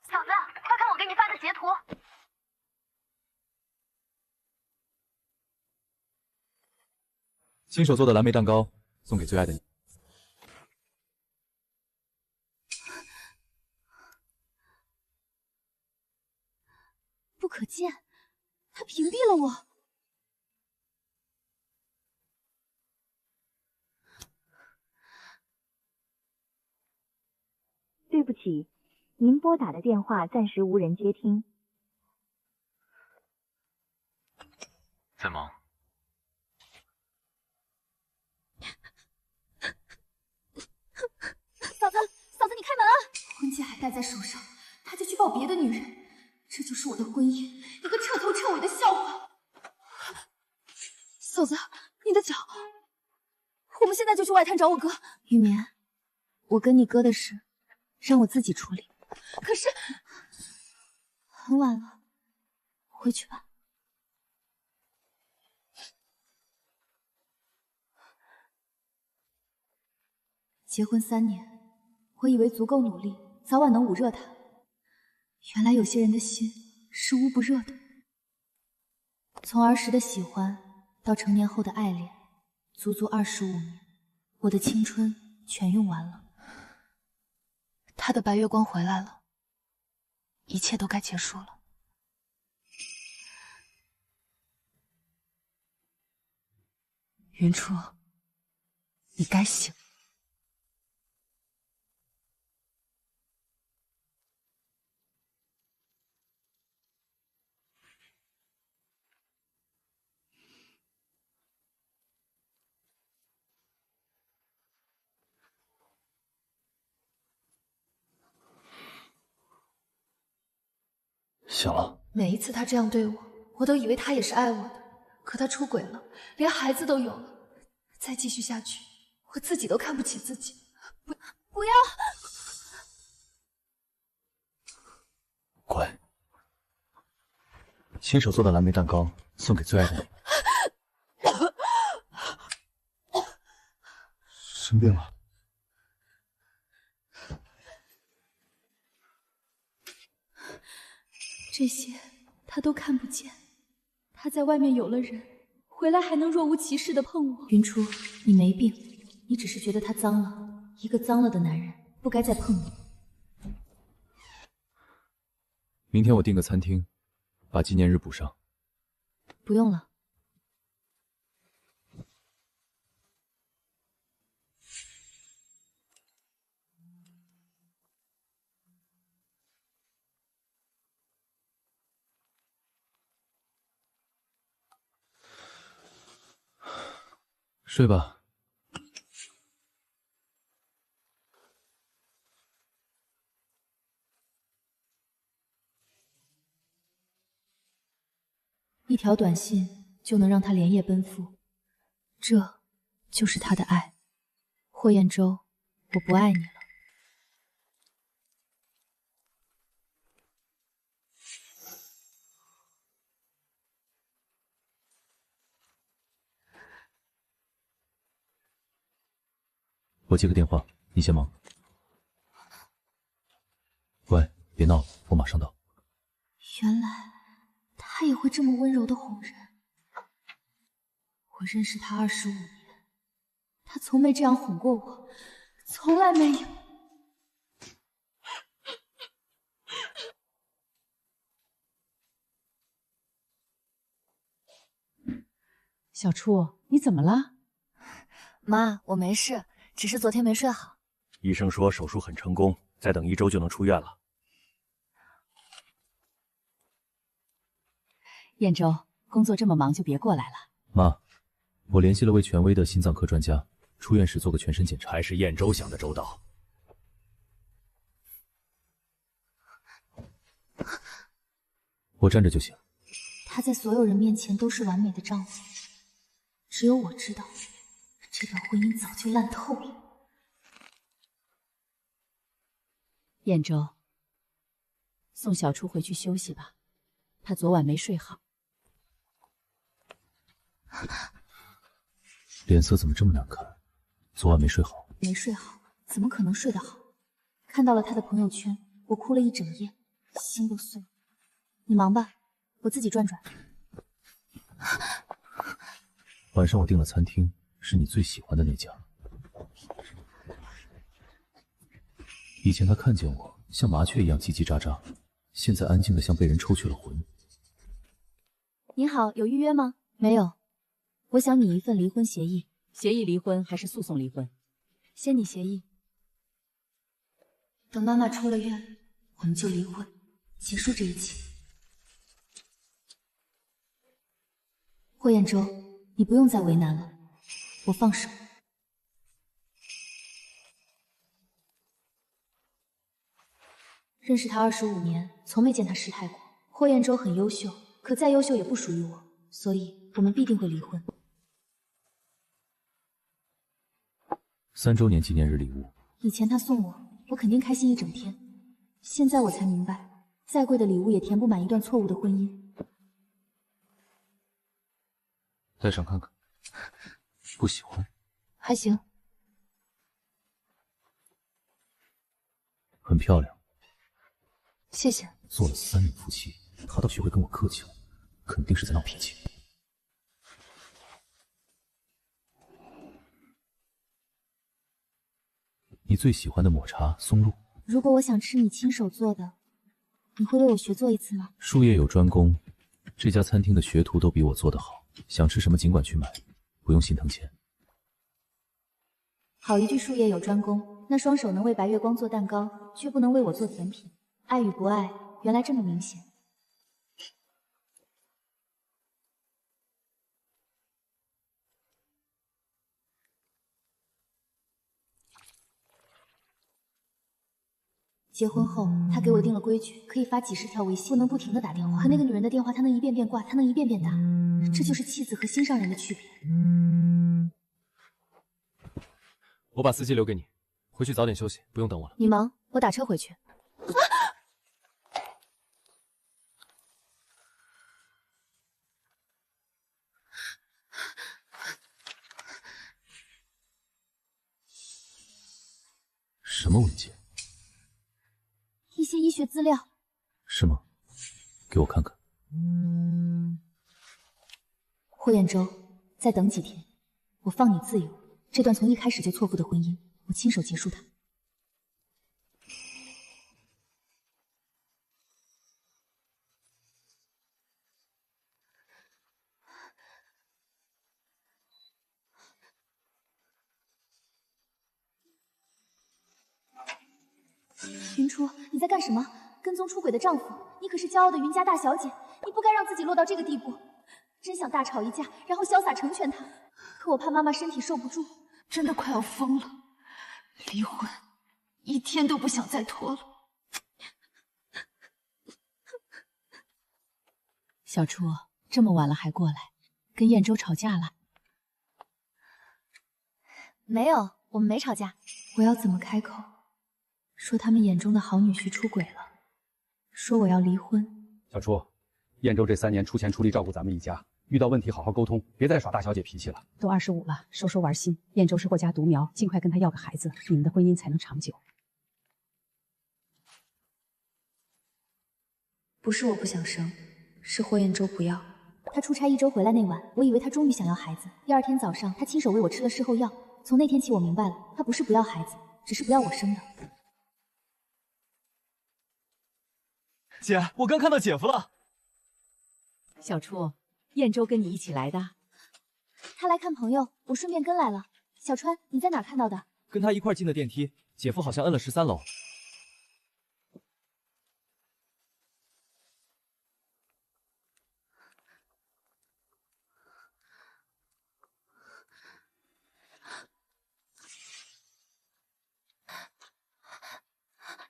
小子，快看我给你发的截图！亲手做的蓝莓蛋糕，送给最爱的你。不可见，他屏蔽了我。对不起，您拨打的电话暂时无人接听。在忙。嫂子，你开门啊！婚戒还戴在手上，他就去抱别的女人，这就是我的婚姻，一个彻头彻尾的笑话。嫂子，你的脚，我们现在就去外滩找我哥。雨眠，我跟你哥的事，让我自己处理。可是很晚了，回去吧。结婚3年，我以为足够努力，早晚能捂热他。原来有些人的心是捂不热的。从儿时的喜欢到成年后的爱恋，足足25年，我的青春全用完了。他的白月光回来了，一切都该结束了。云初，你该醒。醒了。每一次他这样对我，我都以为他也是爱我的。可他出轨了，连孩子都有了。再继续下去，我自己都看不起自己。不要！乖，亲手做的蓝莓蛋糕送给最爱的你。生病了。这些他都看不见。他在外面有了人，回来还能若无其事的碰我。云初，你没病，你只是觉得他脏了。一个脏了的男人不该再碰你。明天我订个餐厅，把纪念日补上。不用了。睡吧。一条短信就能让他连夜奔赴，这就是他的爱。霍彦舟，我不爱你了。我接个电话，你先忙。乖，别闹了，我马上到。原来他也会这么温柔的哄人。我认识他25年，他从没这样哄过我，从来没有。小初，你怎么了？妈，我没事，只是昨天没睡好。医生说手术很成功，再等1周就能出院了。彦舟，工作这么忙就别过来了。妈，我联系了位权威的心脏科专家，出院时做个全身检查。还是彦舟想的周到。我站着就行。他在所有人面前都是完美的丈夫，只有我知道，这段婚姻早就烂透了。彦舟，送小初回去休息吧，她昨晚没睡好。脸色怎么这么难看？昨晚没睡好？没睡好，怎么可能睡得好？看到了他的朋友圈，我哭了一整夜。心都碎了。你忙吧，我自己转转。晚上我订了餐厅，是你最喜欢的那家。以前他看见我像麻雀一样叽叽喳喳，现在安静的像被人抽去了魂。您好，有预约吗？没有。我想拟一份离婚协议。协议离婚还是诉讼离婚？先拟协议。等妈妈出了院，我们就离婚，结束这一切。霍彦舟，你不用再为难了，我放手。认识他25年，从没见他失态过。霍彦舟很优秀，可再优秀也不属于我，所以我们必定会离婚。3周年纪念日礼物，以前他送我，我肯定开心一整天。现在我才明白，再贵的礼物也填不满一段错误的婚姻。戴上看看。不喜欢？还行。很漂亮。谢谢。做了3年夫妻，他倒学会跟我客气了，肯定是在闹脾气。你最喜欢的抹茶松露。如果我想吃你亲手做的，你会为我学做一次吗？术业有专攻，这家餐厅的学徒都比我做得好，想吃什么尽管去买，不用心疼钱。好一句术业有专攻，那双手能为白月光做蛋糕，却不能为我做甜品。爱与不爱，原来这么明显。结婚后，他给我定了规矩，可以发几10条微信，不能不停的打电话。可那个女人的电话，他能一遍遍挂，他能一遍遍打，这就是妻子和心上人的区别。我把司机留给你，回去早点休息，不用等我了。你忙，我打车回去。什么文件？一些医学资料。是吗？给我看看。霍彦舟，再等几天，我放你自由。这段从一开始就错付的婚姻，我亲手结束它。云初，你在干什么？跟踪出轨的丈夫，你可是骄傲的云家大小姐，你不该让自己落到这个地步。真想大吵一架，然后潇洒成全他，可我怕妈妈身体受不住，真的快要疯了。离婚，一天都不想再拖了。小初，这么晚了还过来，跟彦舟吵架了？没有，我们没吵架。我要怎么开口？说他们眼中的好女婿出轨了，说我要离婚。小初，彦舟这3年出钱出力照顾咱们一家，遇到问题好好沟通，别再耍大小姐脾气了。都25了，收收玩心。彦舟是霍家独苗，尽快跟他要个孩子，你们的婚姻才能长久。不是我不想生，是霍彦舟不要。他出差1周回来那晚，我以为他终于想要孩子。第2天早上，他亲手为我吃了事后药。从那天起，我明白了，他不是不要孩子，只是不要我生的。姐，我刚看到姐夫了。小初，彦舟跟你一起来的？他来看朋友，我顺便跟来了。小川，你在哪看到的？跟他一块进的电梯，姐夫好像摁了13楼。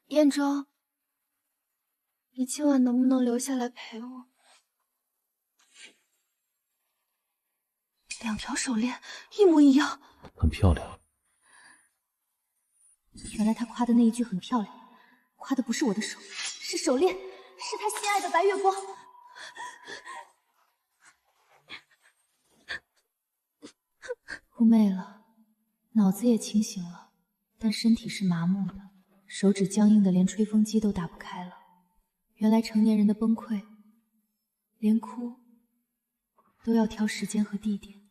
彦舟，你今晚能不能留下来陪我？2条手链一模一样，很漂亮。原来他夸的那一句很漂亮，夸的不是我的手，是手链，是他心爱的白月光。我美了，脑子也清醒了，但身体是麻木的，手指僵硬的连吹风机都打不开了。原来成年人的崩溃，连哭都要挑时间和地点。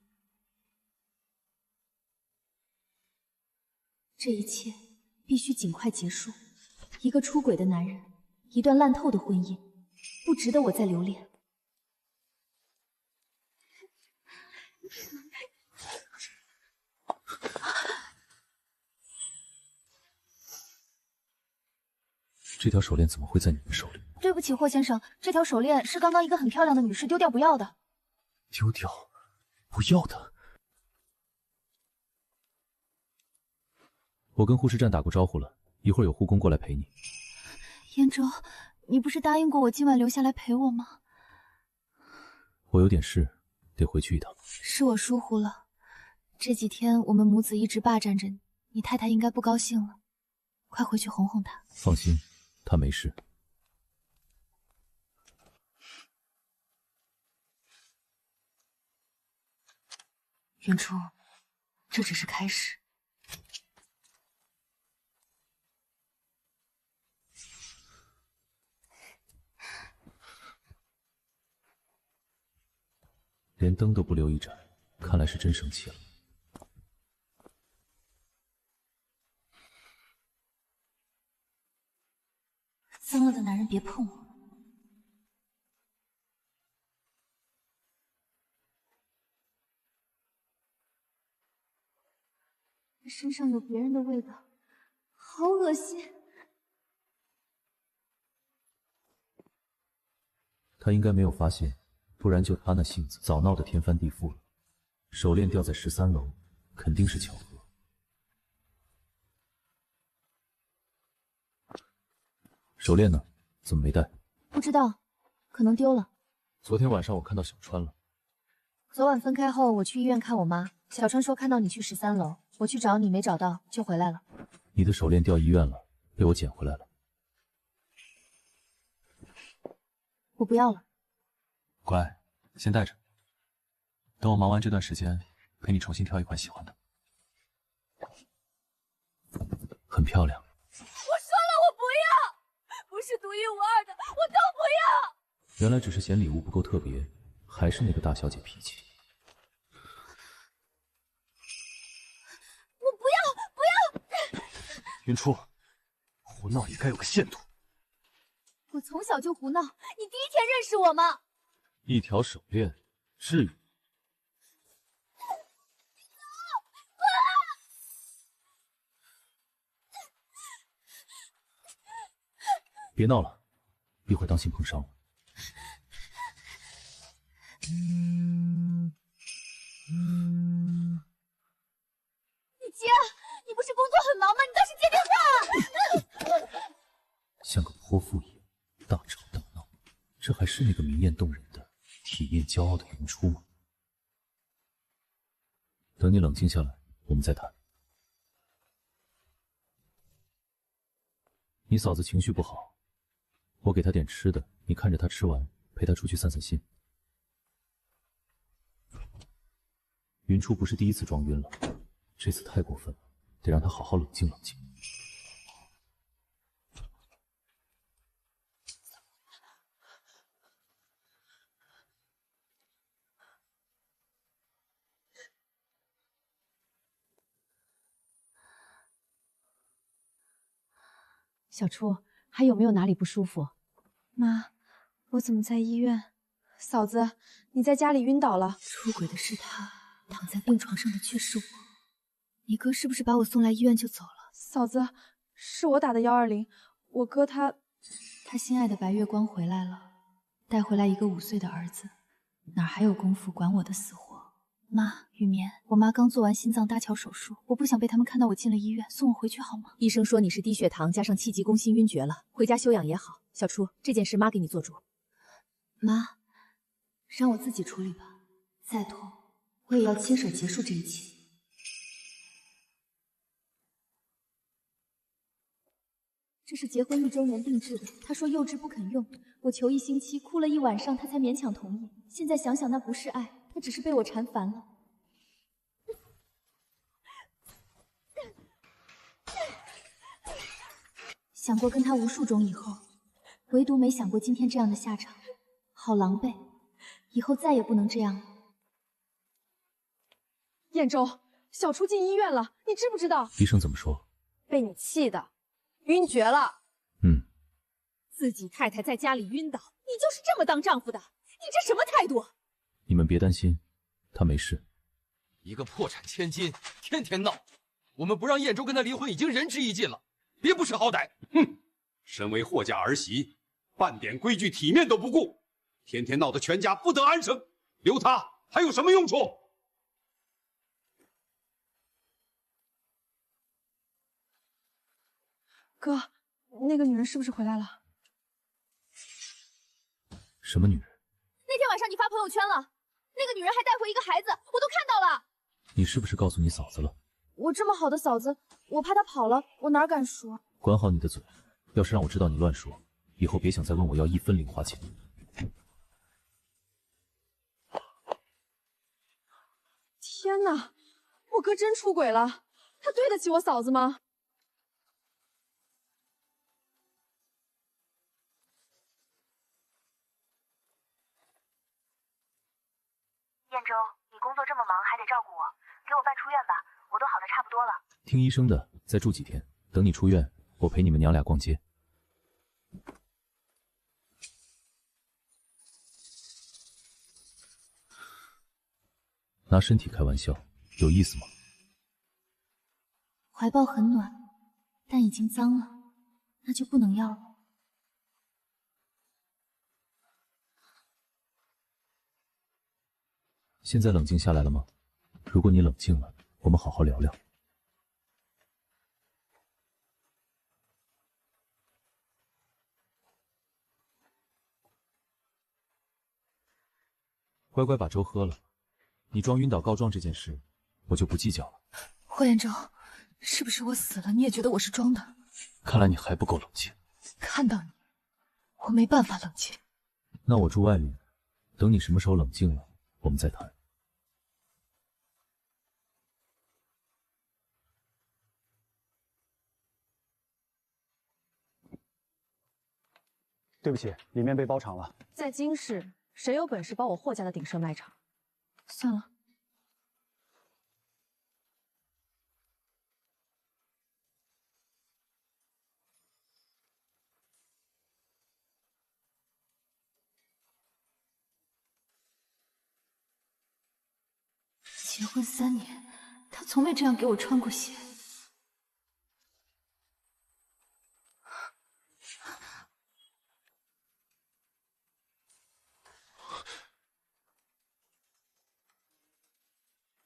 这一切必须尽快结束。一个出轨的男人，一段烂透的婚姻，不值得我再留恋。这条手链怎么会在你的手里？对不起，霍先生，这条手链是刚刚一个很漂亮的女士丢掉不要的。丢掉？不要的？我跟护士站打过招呼了，一会儿有护工过来陪你。燕州，你不是答应过我今晚留下来陪我吗？我有点事，得回去一趟。是我疏忽了，这几天我们母子一直霸占着你，你太太应该不高兴了，快回去哄哄她。放心，她没事。云初，这只是开始。连灯都不留一盏，看来是真生气了。脏了的男人别碰我！身上有别人的味道，好恶心！他应该没有发现，不然就他那性子，早闹得天翻地覆了。手链掉在13楼，肯定是巧合。手链呢？怎么没带？不知道，可能丢了。昨天晚上我看到小川了。昨晚分开后，我去医院看我妈。小川说看到你去13楼，我去找你没找到，就回来了。你的手链掉医院了，被我捡回来了。我不要了。乖，先带着。等我忙完这段时间，陪你重新挑一款喜欢的。很漂亮。我说了，我不要，不是独一无二的，我都不要。原来只是嫌礼物不够特别，还是那个大小姐脾气。我不要，不要！云初，胡闹也该有个限度。我从小就胡闹，你第一天认识我吗？一条手链，至于？别闹了，一会儿当心碰伤了。你接，你不是工作很忙吗？你倒是接电话。像个泼妇一样大吵大闹，这还是那个明艳动人的、体面骄傲的云初吗？等你冷静下来，我们再谈。你嫂子情绪不好，我给她点吃的，你看着她吃完，陪她出去散散心。云初不是第一次装晕了，这次太过分了，得让她好好冷静冷静。小初，还有没有哪里不舒服？妈，我怎么在医院？嫂子，你在家里晕倒了。出轨的是他，躺在病床上的却是我。你哥是不是把我送来医院就走了？嫂子，是我打的120，我哥他心爱的白月光回来了，带回来一个5岁的儿子，哪还有功夫管我的死活？妈，雨眠，我妈刚做完心脏搭桥手术，我不想被他们看到我进了医院，送我回去好吗？医生说你是低血糖加上气急攻心晕厥了，回家休养也好。小初，这件事妈给你做主。妈，让我自己处理吧，再痛我也要亲手结束这一切。这是结婚1周年定制的，他说幼稚不肯用，我求1星期，哭了1晚上，他才勉强同意。现在想想，那不是爱，他只是被我缠烦了。想过跟他无数种以后，唯独没想过今天这样的下场，好狼狈，以后再也不能这样了。燕州，小初进医院了，你知不知道？医生怎么说？被你气的，晕厥了。自己太太在家里晕倒，你就是这么当丈夫的？你这什么态度？你们别担心，她没事。一个破产千金，天天闹，我们不让燕州跟他离婚，已经仁至义尽了，别不识好歹。哼，身为霍家儿媳，半点规矩体面都不顾，天天闹得全家不得安生，留她还有什么用处？哥，那个女人是不是回来了？什么女人？那天晚上你发朋友圈了，那个女人还带回一个孩子，我都看到了。你是不是告诉你嫂子了？我这么好的嫂子，我怕她跑了，我哪敢说？管好你的嘴，要是让我知道你乱说，以后别想再问我要1分零花钱。天哪，我哥真出轨了，他对得起我嫂子吗？燕州，你工作这么忙，还得照顾我，给我办出院吧，我都好的差不多了。听医生的，再住几天，等你出院，我陪你们娘俩逛街。拿身体开玩笑，有意思吗？怀抱很暖，但已经脏了，那就不能要了。现在冷静下来了吗？如果你冷静了，我们好好聊聊。乖乖把粥喝了。你装晕倒告状这件事，我就不计较了。霍彦州，是不是我死了你也觉得我是装的？看来你还不够冷静。看到你，我没办法冷静。那我住外面，等你什么时候冷静了，我们再谈。对不起，里面被包场了。在京市，谁有本事包我霍家的鼎盛卖场？算了。结婚3年，他从没这样给我穿过鞋。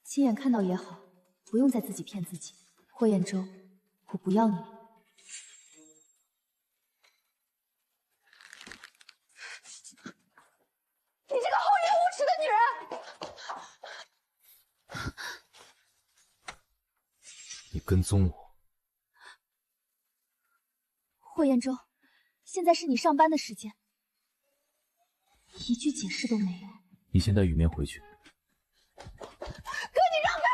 亲眼看到也好，不用再自己骗自己。霍彦州，我不要你了。你这个厚颜无耻的女人！你跟踪我。霍彦州，现在是你上班的时间，一句解释都没有。你先带雨棉回去。哥，你让开，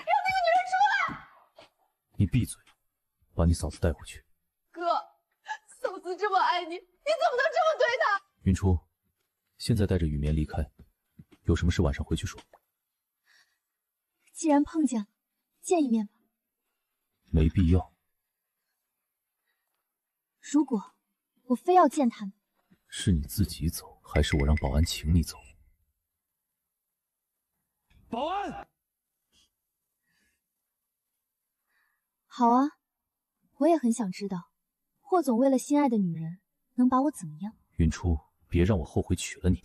让那个女人出来！你闭嘴，把你嫂子带回去。哥，嫂子这么爱你，你怎么能这么对她？云初，现在带着雨棉离开，有什么事晚上回去说。既然碰见了，见一面吧。没必要。如果我非要见他呢？是你自己走，还是我让保安请你走？保安！好啊，我也很想知道，霍总为了心爱的女人，能把我怎么样？云初，别让我后悔娶了你。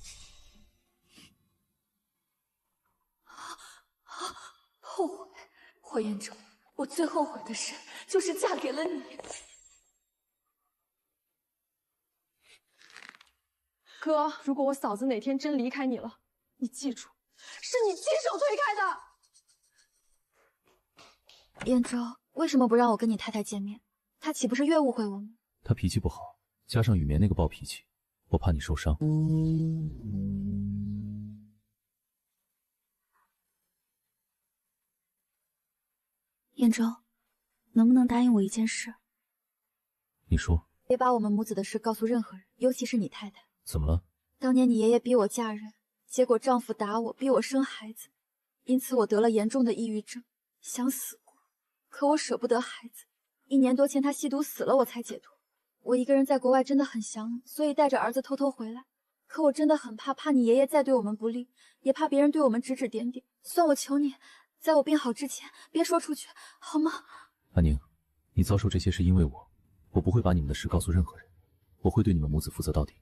后悔，霍彦州，我最后悔的事就是嫁给了你。哥，如果我嫂子哪天真离开你了，你记住，是你亲手推开的。彦州，为什么不让我跟你太太见面？她岂不是越误会我吗？她脾气不好，加上雨棉那个暴脾气，我怕你受伤。彦州，能不能答应我一件事？你说。别把我们母子的事告诉任何人，尤其是你太太。怎么了？当年你爷爷逼我嫁人，结果丈夫打我，逼我生孩子，因此我得了严重的抑郁症，想死过，可我舍不得孩子。1年多前他吸毒死了，我才解脱。我一个人在国外真的很想你，所以带着儿子偷偷回来。可我真的很怕你爷爷再对我们不利，也怕别人对我们指指点点。算我求你，在我病好之前别说出去，好吗？安宁，你遭受这些是因为我不会把你们的事告诉任何人，我会对你们母子负责到底。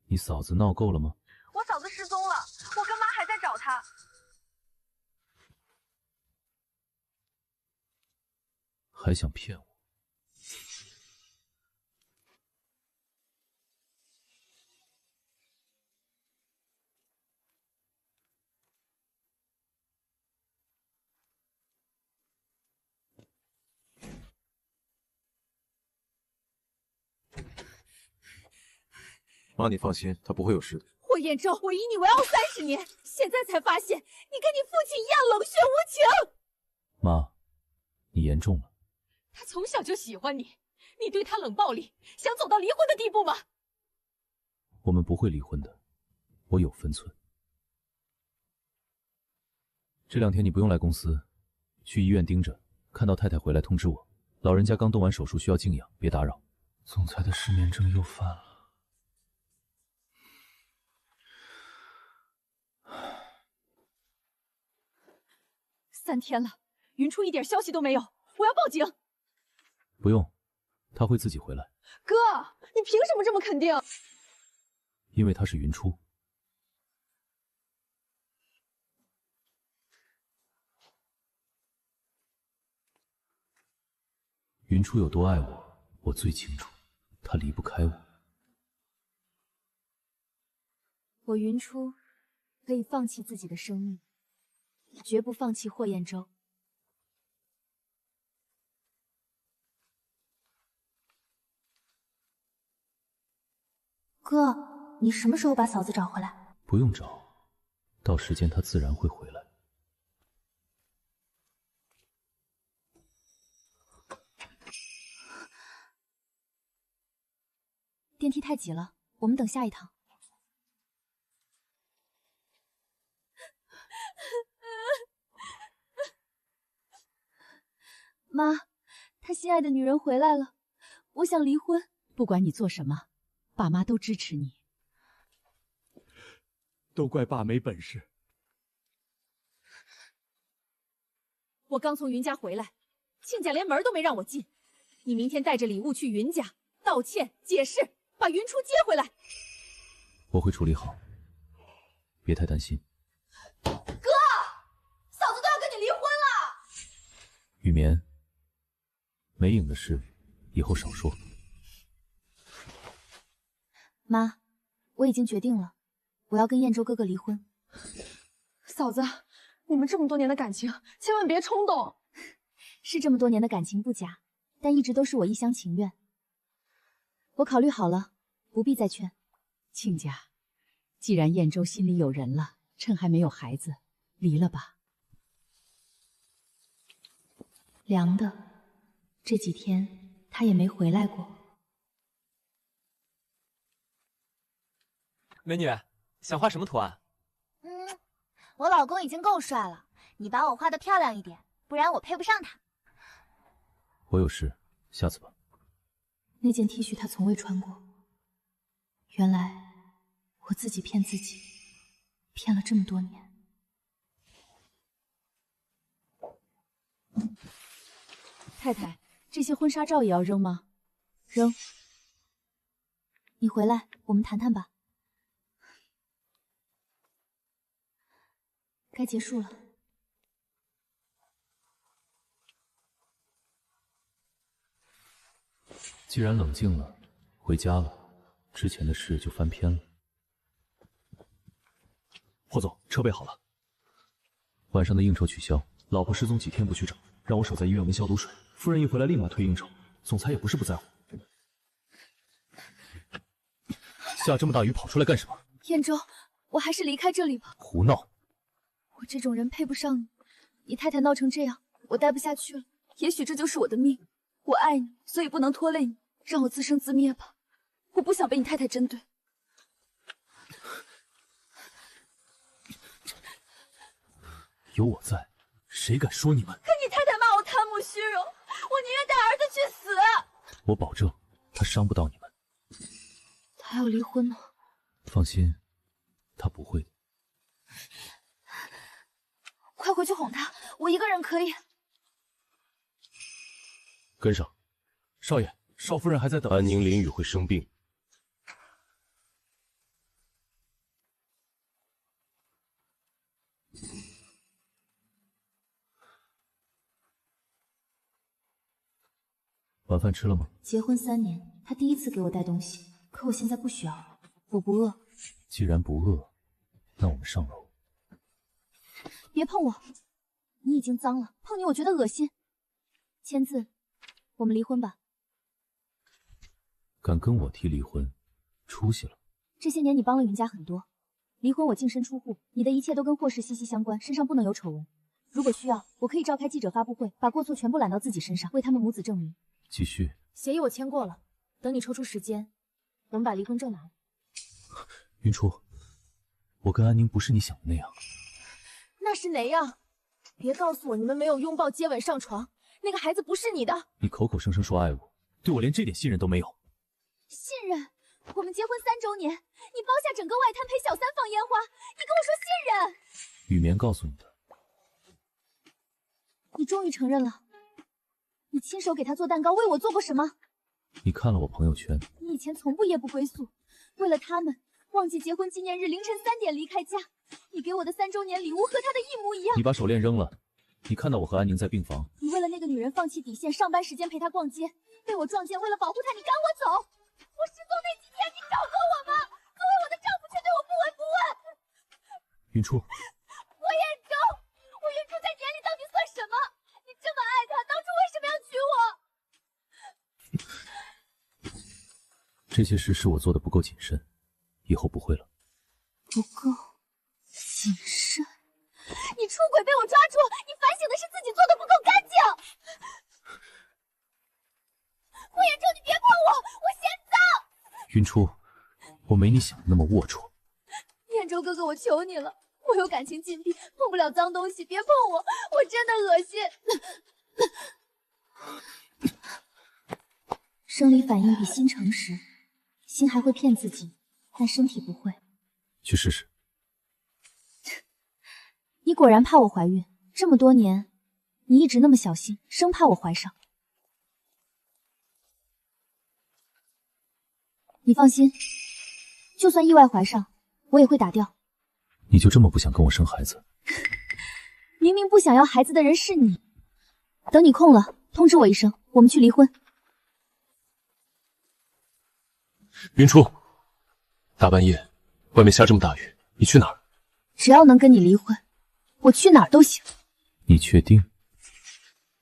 你嫂子闹够了吗？我嫂子失踪了，我跟妈还在找她。还想骗我？妈，你放心，他不会有事的。霍彦州，我以你为傲30年，现在才发现你跟你父亲一样冷血无情。妈，你严重了。他从小就喜欢你，你对他冷暴力，想走到离婚的地步吗？我们不会离婚的，我有分寸。这2天你不用来公司，去医院盯着，看到太太回来通知我。老人家刚动完手术，需要静养，别打扰。总裁的失眠症又犯了。3天了，云初一点消息都没有，我要报警。不用，他会自己回来。哥，你凭什么这么肯定？因为他是云初。云初有多爱我，我最清楚，他离不开我。我云初可以放弃自己的生命，绝不放弃霍彦州。哥，你什么时候把嫂子找回来？不用找，到时间她自然会回来。电梯太挤了，我们等下一趟。妈，他心爱的女人回来了，我想离婚。不管你做什么，爸妈都支持你。都怪爸没本事。我刚从云家回来，亲家连门都没让我进。你明天带着礼物去云家道歉解释，把云初接回来。我会处理好，别太担心。哥，嫂子都要跟你离婚了。雨眠，没影的事以后少说。妈，我已经决定了，我要跟彦州哥哥离婚。嫂子，你们这么多年的感情，千万别冲动。是这么多年的感情不假，但一直都是我一厢情愿。我考虑好了，不必再劝。亲家，既然彦州心里有人了，趁还没有孩子，离了吧。凉的，这几天他也没回来过。美女，想画什么图案？我老公已经够帅了，你把我画得漂亮一点，不然我配不上他。我有事，下次吧。那件 T 恤他从未穿过，原来我自己骗自己，骗了这么多年。太太，这些婚纱照也要扔吗？扔。你回来，我们谈谈吧。该结束了。既然冷静了，回家了，之前的事就翻篇了。霍总，车备好了。晚上的应酬取消，老婆失踪几天不去找，让我守在医院闻消毒水。夫人一回来立马退应酬，总裁也不是不在乎。下这么大雨跑出来干什么？彦州，我还是离开这里吧。胡闹！我这种人配不上你，你太太闹成这样，我待不下去了。也许这就是我的命。我爱你，所以不能拖累你。让我自生自灭吧，我不想被你太太针对。有我在，谁敢说你们？可你太太骂我贪慕虚荣，我宁愿带儿子去死。我保证，他伤不到你们。他要离婚呢？放心，他不会的。快回去哄他，我一个人可以。跟上，少爷，少夫人还在等。安宁淋雨会生病。晚饭吃了吗？结婚3年，他第一次给我带东西，可我现在不需要了，我不饿。既然不饿，那我们上楼。别碰我，你已经脏了，碰你我觉得恶心。签字，我们离婚吧。敢跟我提离婚，出息了。这些年你帮了云家很多，离婚我净身出户，你的一切都跟霍氏息息相关，身上不能有丑闻。如果需要，我可以召开记者发布会，把过错全部揽到自己身上，为他们母子证明。继续。协议我签过了，等你抽出时间，我们把离婚证拿来。云初，我跟安宁不是你想的那样。那是哪样？别告诉我你们没有拥抱、接吻、上床，那个孩子不是你的。你口口声声说爱我，对我连这点信任都没有。信任？我们结婚3周年，你包下整个外滩陪小三放烟花，你跟我说信任？雨眠告诉你的。你终于承认了，你亲手给他做蛋糕，为我做过什么？你看了我朋友圈。你以前从不夜不归宿，为了他们，忘记结婚纪念日凌晨3点离开家。你给我的3周年礼物和他的一模一样。你把手链扔了。你看到我和安宁在病房。你为了那个女人放弃底线，上班时间陪她逛街，被我撞见，为了保护她，你赶我走。我失踪那几天，你找过我吗？作为我的丈夫，却对我不闻不问。云初，我眼中，我云初在你眼里到底算什么？你这么爱他，当初为什么要娶我？这些事是我做的不够谨慎，以后不会了。不够谨慎？你出轨被我抓住，你反省的是自己做的不够干净。顾言中，你别碰我，我嫌脏。云初，我没你想的那么龌龊。彦州哥哥，我求你了，我有感情禁闭，碰不了脏东西，别碰我，我真的恶心。生理反应比心诚实，心还会骗自己，但身体不会。去试试。你果然怕我怀孕，这么多年，你一直那么小心，生怕我怀上。你放心，就算意外怀上，我也会打掉。你就这么不想跟我生孩子？明明不想要孩子的人是你。等你空了，通知我一声，我们去离婚。云初，大半夜，外面下这么大雨，你去哪儿？只要能跟你离婚，我去哪儿都行。你确定？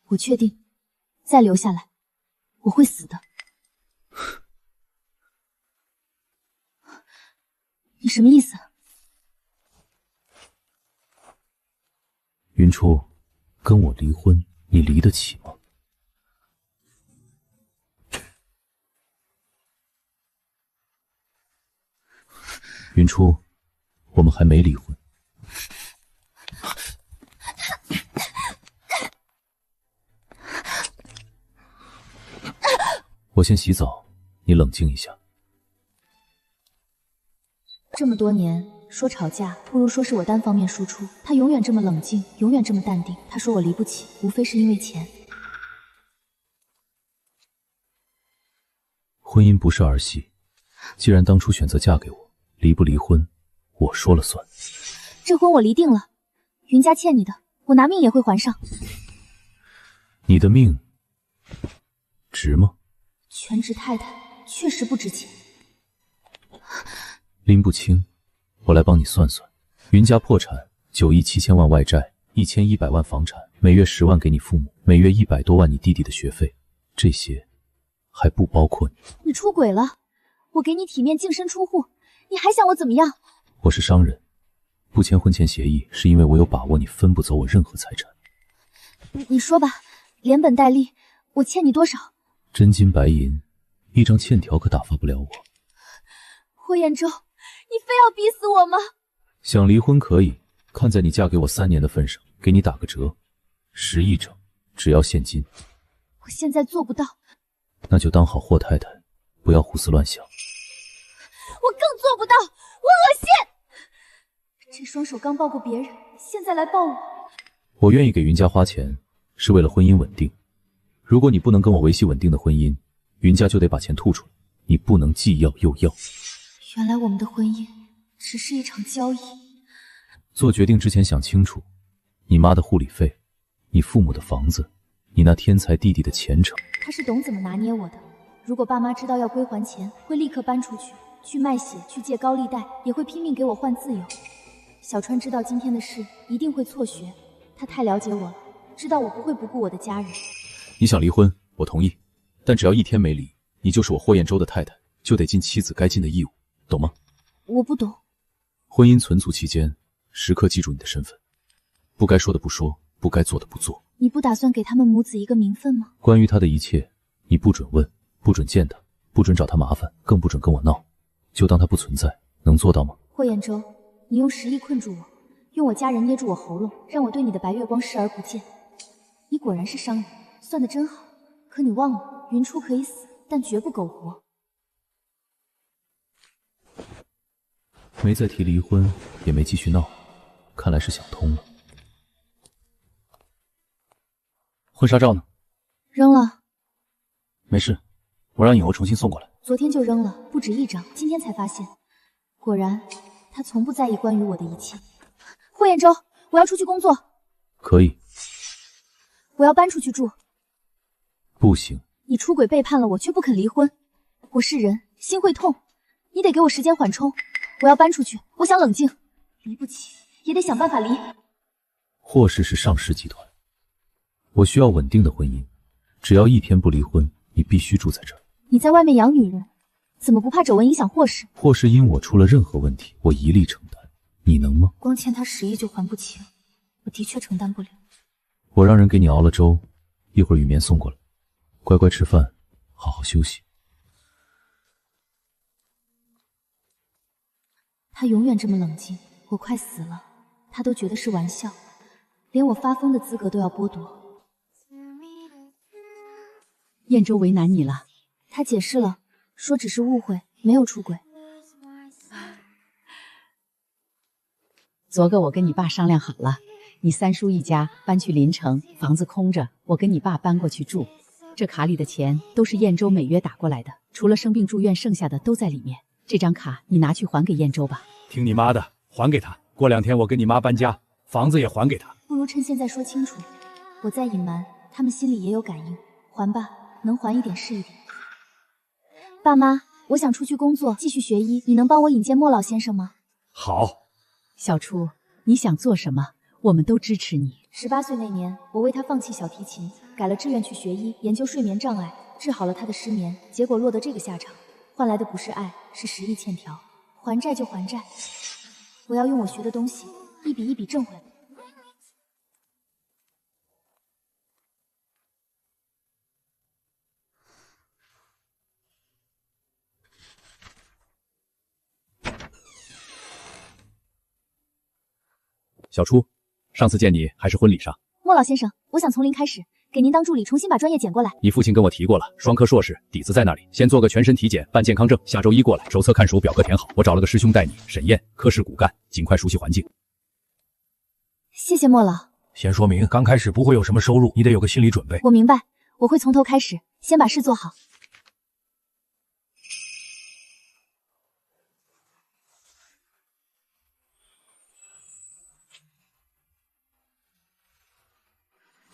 我确定，再留下来，我会死的。你什么意思？云初，跟我离婚，你离得起吗？云初，我们还没离婚。我先洗澡，你冷静一下。这么多年，说吵架不如说是我单方面输出。他永远这么冷静，永远这么淡定。他说我离不起，无非是因为钱。婚姻不是儿戏，既然当初选择嫁给我，离不离婚，我说了算。这婚我离定了，云家欠你的，我拿命也会还上。你的命值吗？全职太太确实不值钱。拎不清，我来帮你算算。云家破产，9亿7千万外债，1100万房产，每月10万给你父母，每月100多万你弟弟的学费，这些还不包括你。你出轨了，我给你体面净身出户，你还想我怎么样？我是商人，不签婚前协议是因为我有把握你分不走我任何财产。你说吧，连本带利，我欠你多少？真金白银一张欠条可打发不了我。霍彦舟，你非要逼死我吗？想离婚可以，看在你嫁给我3年的份上，给你打个折，10亿整，只要现金。我现在做不到。那就当好霍太太，不要胡思乱想。我更做不到，我恶心！这双手刚抱过别人，现在来抱我。我愿意给云家花钱，是为了婚姻稳定。如果你不能跟我维系稳定的婚姻，云家就得把钱吐出来。你不能既要又要。原来我们的婚姻只是一场交易。做决定之前想清楚，你妈的护理费，你父母的房子，你那天才弟弟的前程。他是懂怎么拿捏我的。如果爸妈知道要归还钱，会立刻搬出去，去卖血，去借高利贷，也会拼命给我换自由。小川知道今天的事，一定会辍学。他太了解我了，知道我不会不顾我的家人。你想离婚，我同意，但只要1天没离，你就是我霍彦舟的太太，就得尽妻子该尽的义务，懂吗？我不懂。婚姻存续期间，时刻记住你的身份，不该说的不说，不该做的不做。你不打算给他们母子一个名分吗？关于他的一切，你不准问，不准见他，不准找他麻烦，更不准跟我闹，就当他不存在，能做到吗？霍彦舟，你用10亿困住我，用我家人捏住我喉咙，让我对你的白月光视而不见。你果然是商人，算得真好。可你忘了，云初可以死，但绝不苟活。没再提离婚，也没继续闹，看来是想通了。婚纱照呢？扔了。没事，我让影欧重新送过来。昨天就扔了，不止1张，今天才发现。果然，他从不在意关于我的一切。霍彦舟，我要出去工作。可以。我要搬出去住。不行。你出轨背叛了我，却不肯离婚。我是人，心会痛，你得给我时间缓冲。我要搬出去，我想冷静。离不起，也得想办法离。霍氏是上市集团，我需要稳定的婚姻。只要1天不离婚，你必须住在这儿。你在外面养女人，怎么不怕丑闻影响霍氏？霍氏因我出了任何问题，我一力承担。你能吗？光欠他10亿就还不起了，我的确承担不了。我让人给你熬了粥，一会儿雨棉送过来，乖乖吃饭，好好休息。他永远这么冷静，我快死了，他都觉得是玩笑，连我发疯的资格都要剥夺。彦舟为难你了，他解释了，说只是误会，没有出轨。昨个我跟你爸商量好了，你三叔一家搬去临城，房子空着，我跟你爸搬过去住。这卡里的钱都是彦舟每月打过来的，除了生病住院，剩下的都在里面。这张卡你拿去还给彦舟吧。听你妈的，还给他。过2天我跟你妈搬家，房子也还给他。不如趁现在说清楚，我再隐瞒，他们心里也有感应。还吧，能还一点是一点。爸妈，我想出去工作，继续学医，你能帮我引荐莫老先生吗？好。小初，你想做什么，我们都支持你。18岁那年，我为他放弃小提琴，改了志愿去学医，研究睡眠障碍，治好了他的失眠，结果落得这个下场，换来的不是爱，是10亿欠条。还债就还债，我要用我学的东西一笔一笔挣回来。小初，上次见你还是婚礼上。莫老先生，我想从零开始，给您当助理，重新把专业捡过来。你父亲跟我提过了，双科硕士，底子在那里。先做个全身体检，办健康证，下周1过来，手册看熟，表格填好。我找了个师兄带你，沈燕，科室骨干，尽快熟悉环境。谢谢莫老。先说明，刚开始不会有什么收入，你得有个心理准备。我明白，我会从头开始，先把事做好。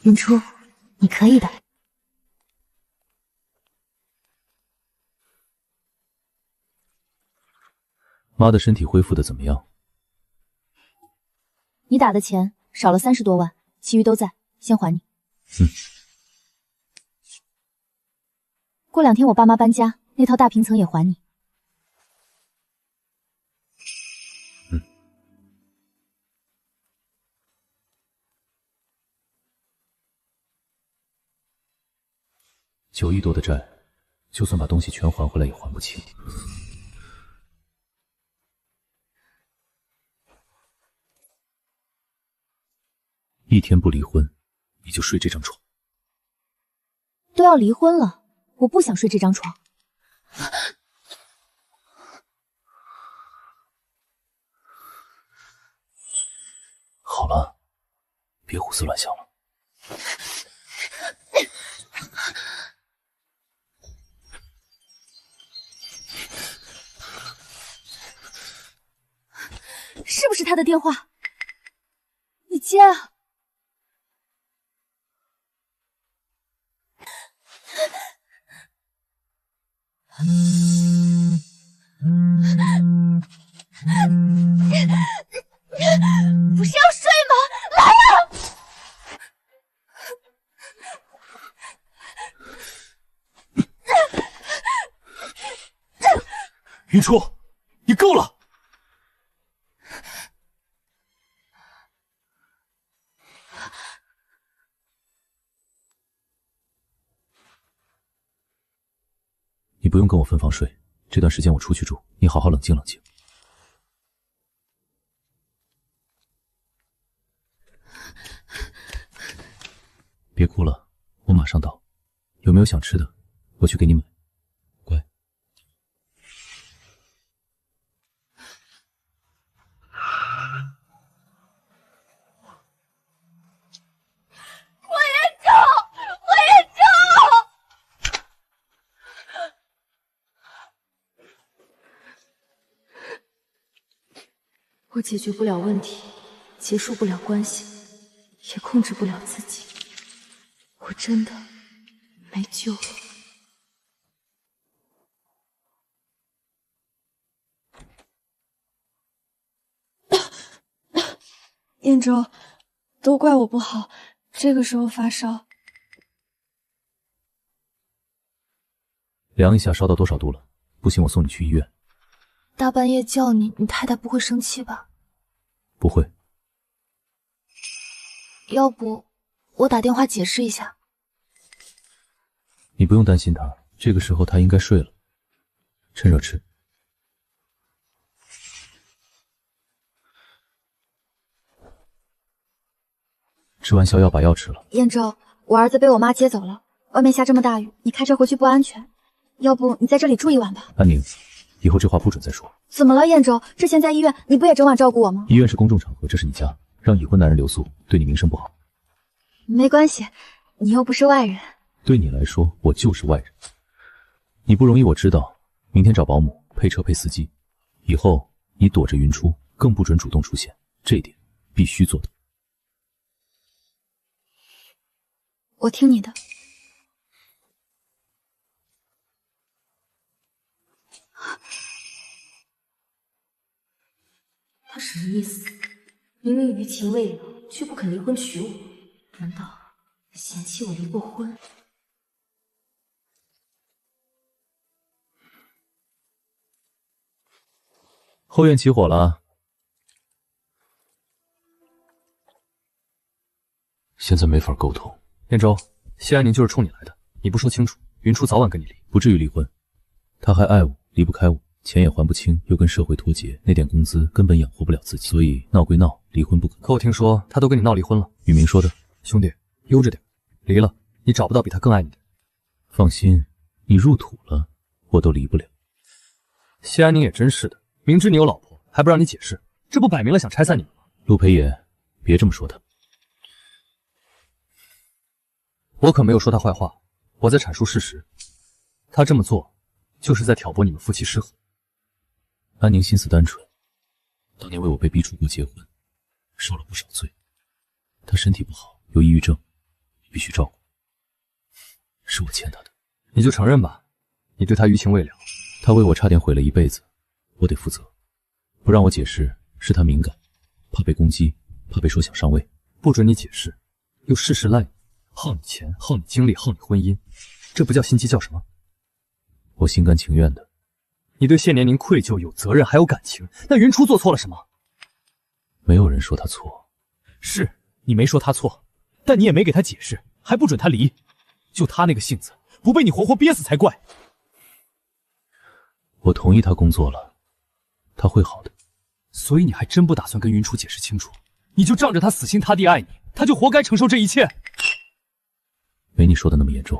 云初，你可以的。妈的身体恢复的怎么样？你打的钱少了30多万，其余都在，先还你。过2天我爸妈搬家，那套大平层也还你。9亿多的债，就算把东西全还回来也还不清。一天不离婚，你就睡这张床。都要离婚了，我不想睡这张床。好了，别胡思乱想了。是不是他的电话？你接啊！不是要睡吗？来啊！云初，你够了！你不用跟我分房睡，这段时间我出去住，你好好冷静冷静。别哭了，我马上到。有没有想吃的？我去给你买。乖。我也走，我也走。我解决不了问题，结束不了关系，也控制不了自己。我真的没救了。燕州，都怪我不好，这个时候发烧。量一下烧到多少度了？不行，我送你去医院。大半夜叫你，你太太不会生气吧？不会。要不我打电话解释一下。你不用担心他，这个时候他应该睡了。趁热吃。吃完宵药把药吃了。燕州，我儿子被我妈接走了，外面下这么大雨，你开车回去不安全。要不你在这里住一晚吧？安宁，以后这话不准再说。怎么了，燕州？之前在医院你不也整晚照顾我吗？医院是公众场合，这是你家，让已婚男人留宿，对你名声不好。没关系，你又不是外人。对你来说，我就是外人。你不容易，我知道。明天找保姆，配车配司机。以后你躲着云初，更不准主动出现，这一点必须做到。我听你的。他什么意思？明明余情未了，却不肯离婚娶我，难道嫌弃我离过婚？后院起火了，现在没法沟通。燕州，谢安宁就是冲你来的，你不说清楚，云初早晚跟你离，不至于离婚。他还爱我，离不开我，钱也还不清，又跟社会脱节，那点工资根本养活不了自己，所以闹归闹，离婚不可。可我听说他都跟你闹离婚了。雨明说的。兄弟，悠着点，离了你找不到比他更爱你的。放心，你入土了，我都离不了。谢安宁也真是的，明知你有老婆，还不让你解释，这不摆明了想拆散你们吗？陆培野，别这么说他。我可没有说他坏话，我在阐述事实。他这么做，就是在挑拨你们夫妻失和。安宁心思单纯，当年为我被逼出国结婚，受了不少罪。她身体不好，有抑郁症，必须照顾，是我欠她的。你就承认吧，你对她余情未了。她为我差点毁了一辈子，我得负责。不让我解释，是她敏感，怕被攻击，怕被说想上位。不准你解释，又事事赖你，耗你钱，耗你精力，耗你婚姻，这不叫心机，叫什么？我心甘情愿的。你对谢年龄愧疚、有责任，还有感情。那云初做错了什么？没有人说他错。是你没说他错，但你也没给他解释，还不准他离。就他那个性子，不被你活活憋死才怪。我同意他工作了，他会好的。所以你还真不打算跟云初解释清楚？你就仗着他死心塌地爱你，他就活该承受这一切？没你说的那么严重。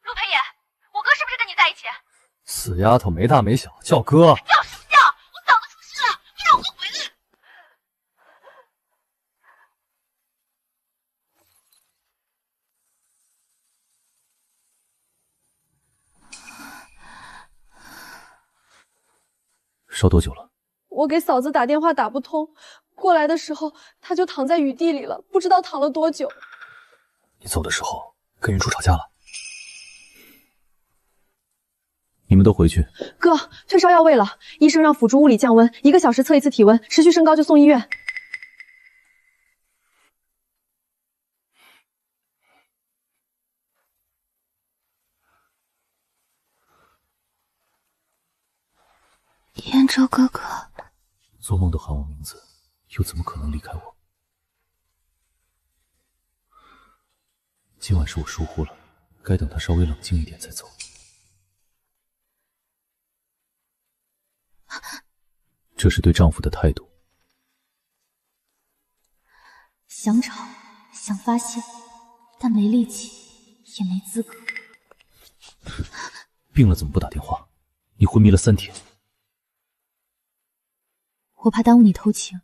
陆培野，我哥是不是跟你在一起？死丫头没大没小，叫哥。叫什么叫？我嫂子出事了，你让我哥回来。烧多久了？我给嫂子打电话打不通，过来的时候她就躺在雨地里了，不知道躺了多久。你走的时候跟云初吵架了？你们都回去。哥，退烧药喂了，医生让辅助物理降温，1个小时测一次体温，持续升高就送医院。燕州哥哥，做梦都喊我名字，又怎么可能离开我？今晚是我疏忽了，该等他稍微冷静一点再走。这是对丈夫的态度。想吵，想发泄，但没力气，也没资格。病了怎么不打电话？你昏迷了3天。我怕耽误你偷情。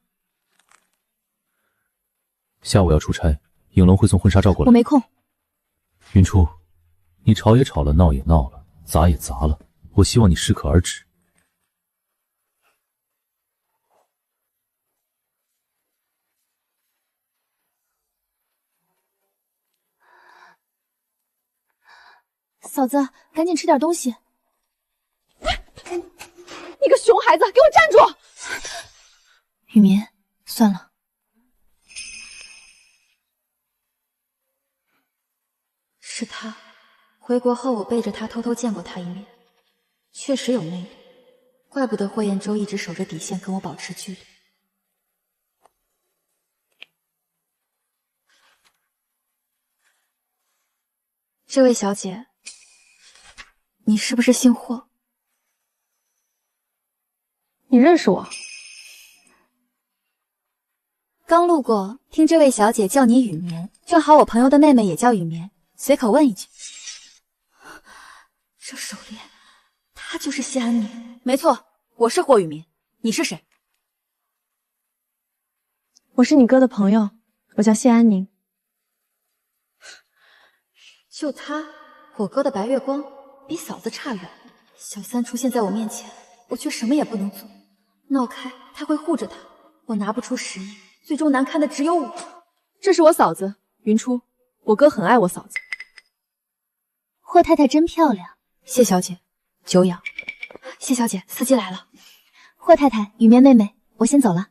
下午要出差，影龙会送婚纱照过来。我没空。云初，你吵也吵了，闹也闹了，砸也砸了，我希望你适可而止。嫂子，赶紧吃点东西。你个熊孩子，给我站住！雨眠，算了。是他，回国后我背着他偷偷见过他一面，确实有魅力，怪不得霍彦舟一直守着底线跟我保持距离。这位小姐，你是不是姓霍？你认识我？刚路过，听这位小姐叫你雨眠，正好我朋友的妹妹也叫雨眠，随口问一句。这手链，她就是谢安宁。没错，我是霍雨眠。你是谁？我是你哥的朋友，我叫谢安宁。就他，我哥的白月光，比嫂子差远。小三出现在我面前，我却什么也不能做。闹开，他会护着他，我拿不出实意，最终难堪的只有我。这是我嫂子云初，我哥很爱我嫂子。霍太太真漂亮。谢小姐，久仰。谢小姐，司机来了。霍太太，雨眠妹妹，我先走了。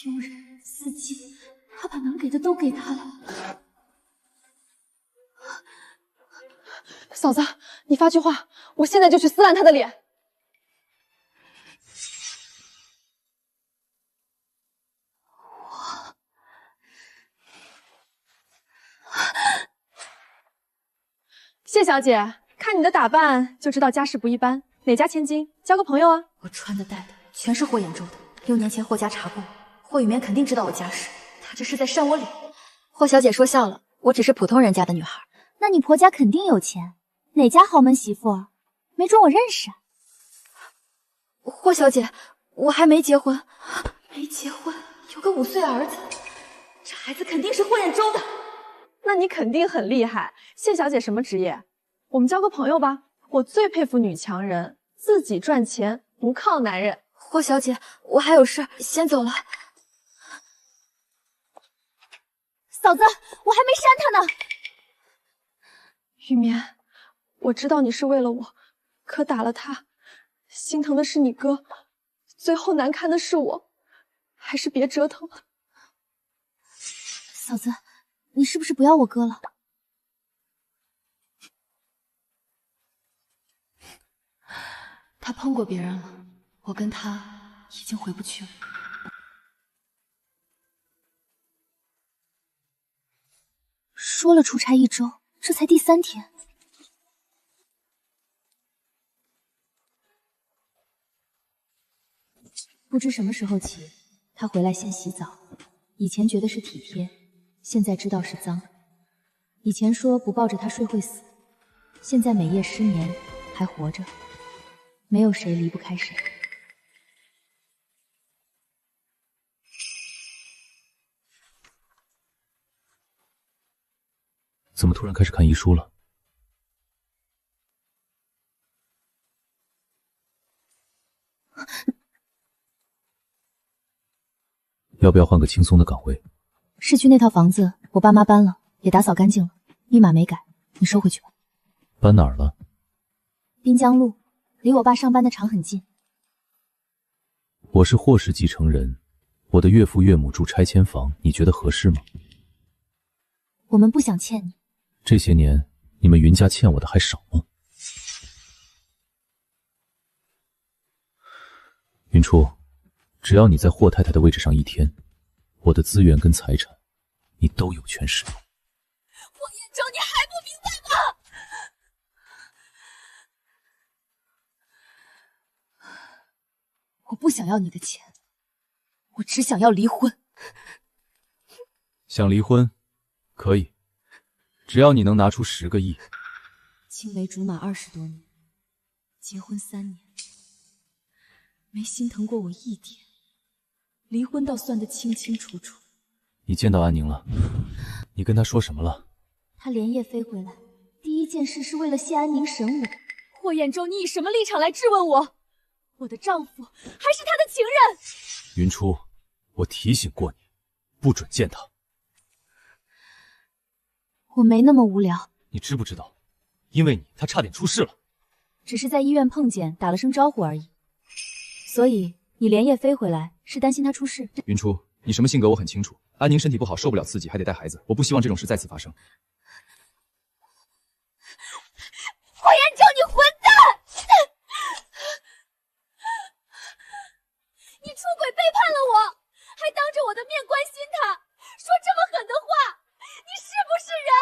佣人、司机，他把能给的都给他了。嫂子，你发句话，我现在就去撕烂他的脸。谢小姐，看你的打扮就知道家世不一般，哪家千金？交个朋友啊。我穿的戴的全是霍彦舟的，6年前霍家查过，霍雨眠肯定知道我家世，他这是在扇我脸。霍小姐说笑了，我只是普通人家的女孩。那你婆家肯定有钱，哪家豪门媳妇？没准我认识。霍小姐，我还没结婚，没结婚，有个5岁儿子，这孩子肯定是霍彦舟的。那你肯定很厉害。谢小姐什么职业？我们交个朋友吧。我最佩服女强人，自己赚钱，不靠男人。霍小姐，我还有事，先走了。嫂子，我还没扇他呢。雨眠，我知道你是为了我，可打了他，心疼的是你哥，最后难堪的是我，还是别折腾了。嫂子，你是不是不要我哥了？他碰过别人了，我跟他已经回不去了。说了出差1周，这才第3天。不知什么时候起，他回来先洗澡。以前觉得是体贴，现在知道是脏。以前说不抱着他睡会死，现在每夜失眠，还活着，没有谁离不开谁。怎么突然开始看遗书了？要不要换个轻松的岗位？市区那套房子我爸妈搬了，也打扫干净了，密码没改，你收回去吧。搬哪儿了？滨江路，离我爸上班的厂很近。我是霍氏继承人，我的岳父岳母住拆迁房，你觉得合适吗？我们不想欠你。这些年你们云家欠我的还少吗？云初，只要你在霍太太的位置上1天，我的资源跟财产你都有权使用。霍彦州，你还不明白吗？我不想要你的钱，我只想要离婚。想离婚，可以，只要你能拿出10个亿。青梅竹马20多年，结婚3年，没心疼过我1点，离婚倒算得清清楚楚。你见到安宁了？你跟她说什么了？她连夜飞回来，第一件事是为了谢安宁审我。霍彦州，你以什么立场来质问我？我的丈夫还是他的情人。云初，我提醒过你，不准见他。我没那么无聊。你知不知道，因为你，他差点出事了。只是在医院碰见，打了声招呼而已。所以你连夜飞回来，是担心他出事。云初，你什么性格我很清楚。安宁身体不好，受不了刺激，还得带孩子。我不希望这种事再次发生。霍彦州，你混蛋！你出轨背叛了我，还当着我的面关心他，说这么狠的话，你是不是人？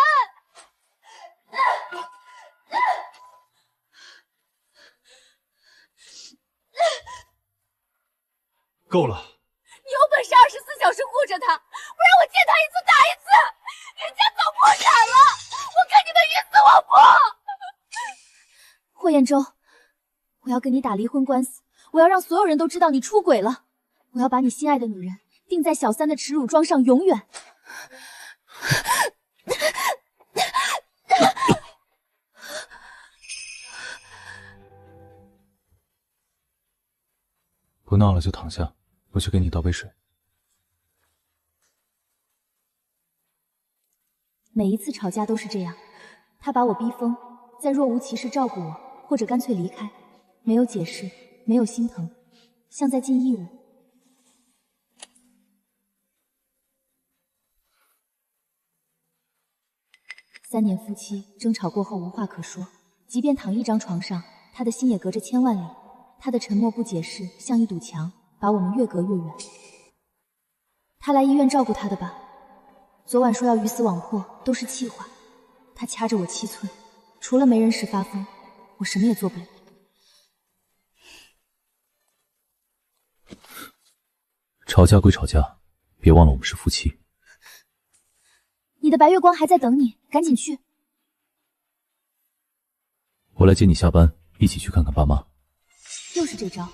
够了！你有本事24小时护着他，不然我见他一次打一次！人家早破产了，我看你们鱼死网破！霍彦州，我要跟你打离婚官司，我要让所有人都知道你出轨了，我要把你心爱的女人钉在小三的耻辱桩上，永远。不闹了就躺下，我去给你倒杯水。每一次吵架都是这样，他把我逼疯，再若无其事照顾我，或者干脆离开，没有解释，没有心疼，像在尽义务。3年夫妻，争吵过后无话可说，即便躺一张床上，他的心也隔着千万里。他的沉默不解释，像一堵墙，把我们越隔越远。他来医院照顾他的吧？昨晚说要鱼死网破，都是气话。他掐着我7寸，除了没人时发疯，我什么也做不了。吵架归吵架，别忘了我们是夫妻。你的白月光还在等你，赶紧去。我来接你下班，一起去看看爸妈。又是这招，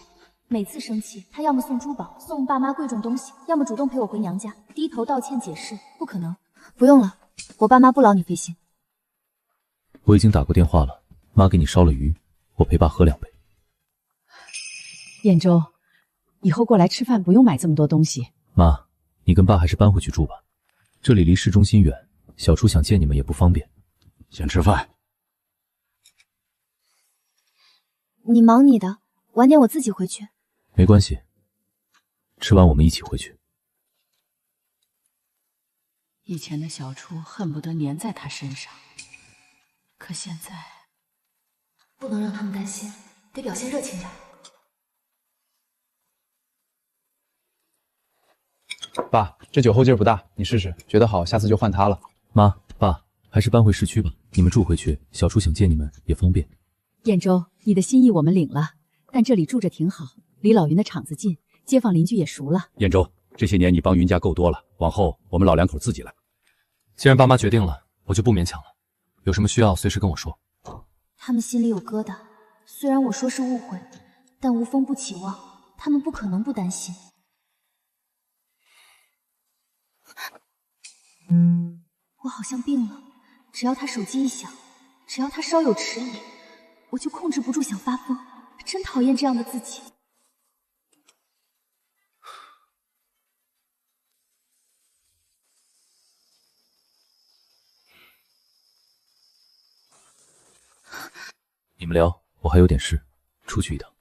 每次生气，他要么送珠宝，送爸妈贵重东西，要么主动陪我回娘家，低头道歉解释。不可能，不用了，我爸妈不劳你费心。我已经打过电话了，妈给你烧了鱼，我陪爸喝2杯。彦州，以后过来吃饭不用买这么多东西。妈，你跟爸还是搬回去住吧，这里离市中心远，小初想见你们也不方便。先吃饭。你忙你的，晚点我自己回去。没关系，吃完我们一起回去。以前的小初恨不得粘在他身上，可现在不能让他们担心，得表现热情点。爸，这酒后劲儿不大，你试试，觉得好，下次就换它了。妈，爸，还是搬回市区吧，你们住回去，小初想见你们也方便。燕州，你的心意我们领了，但这里住着挺好，离老云的厂子近，街坊邻居也熟了。燕州，这些年你帮云家够多了，往后我们老两口自己来。既然爸妈决定了，我就不勉强了。有什么需要随时跟我说。他们心里有疙瘩，虽然我说是误会，但无风不起望，他们不可能不担心。我好像病了，只要他手机一响，只要他稍有迟疑，我就控制不住想发疯，真讨厌这样的自己。你们聊，我还有点事，出去一趟。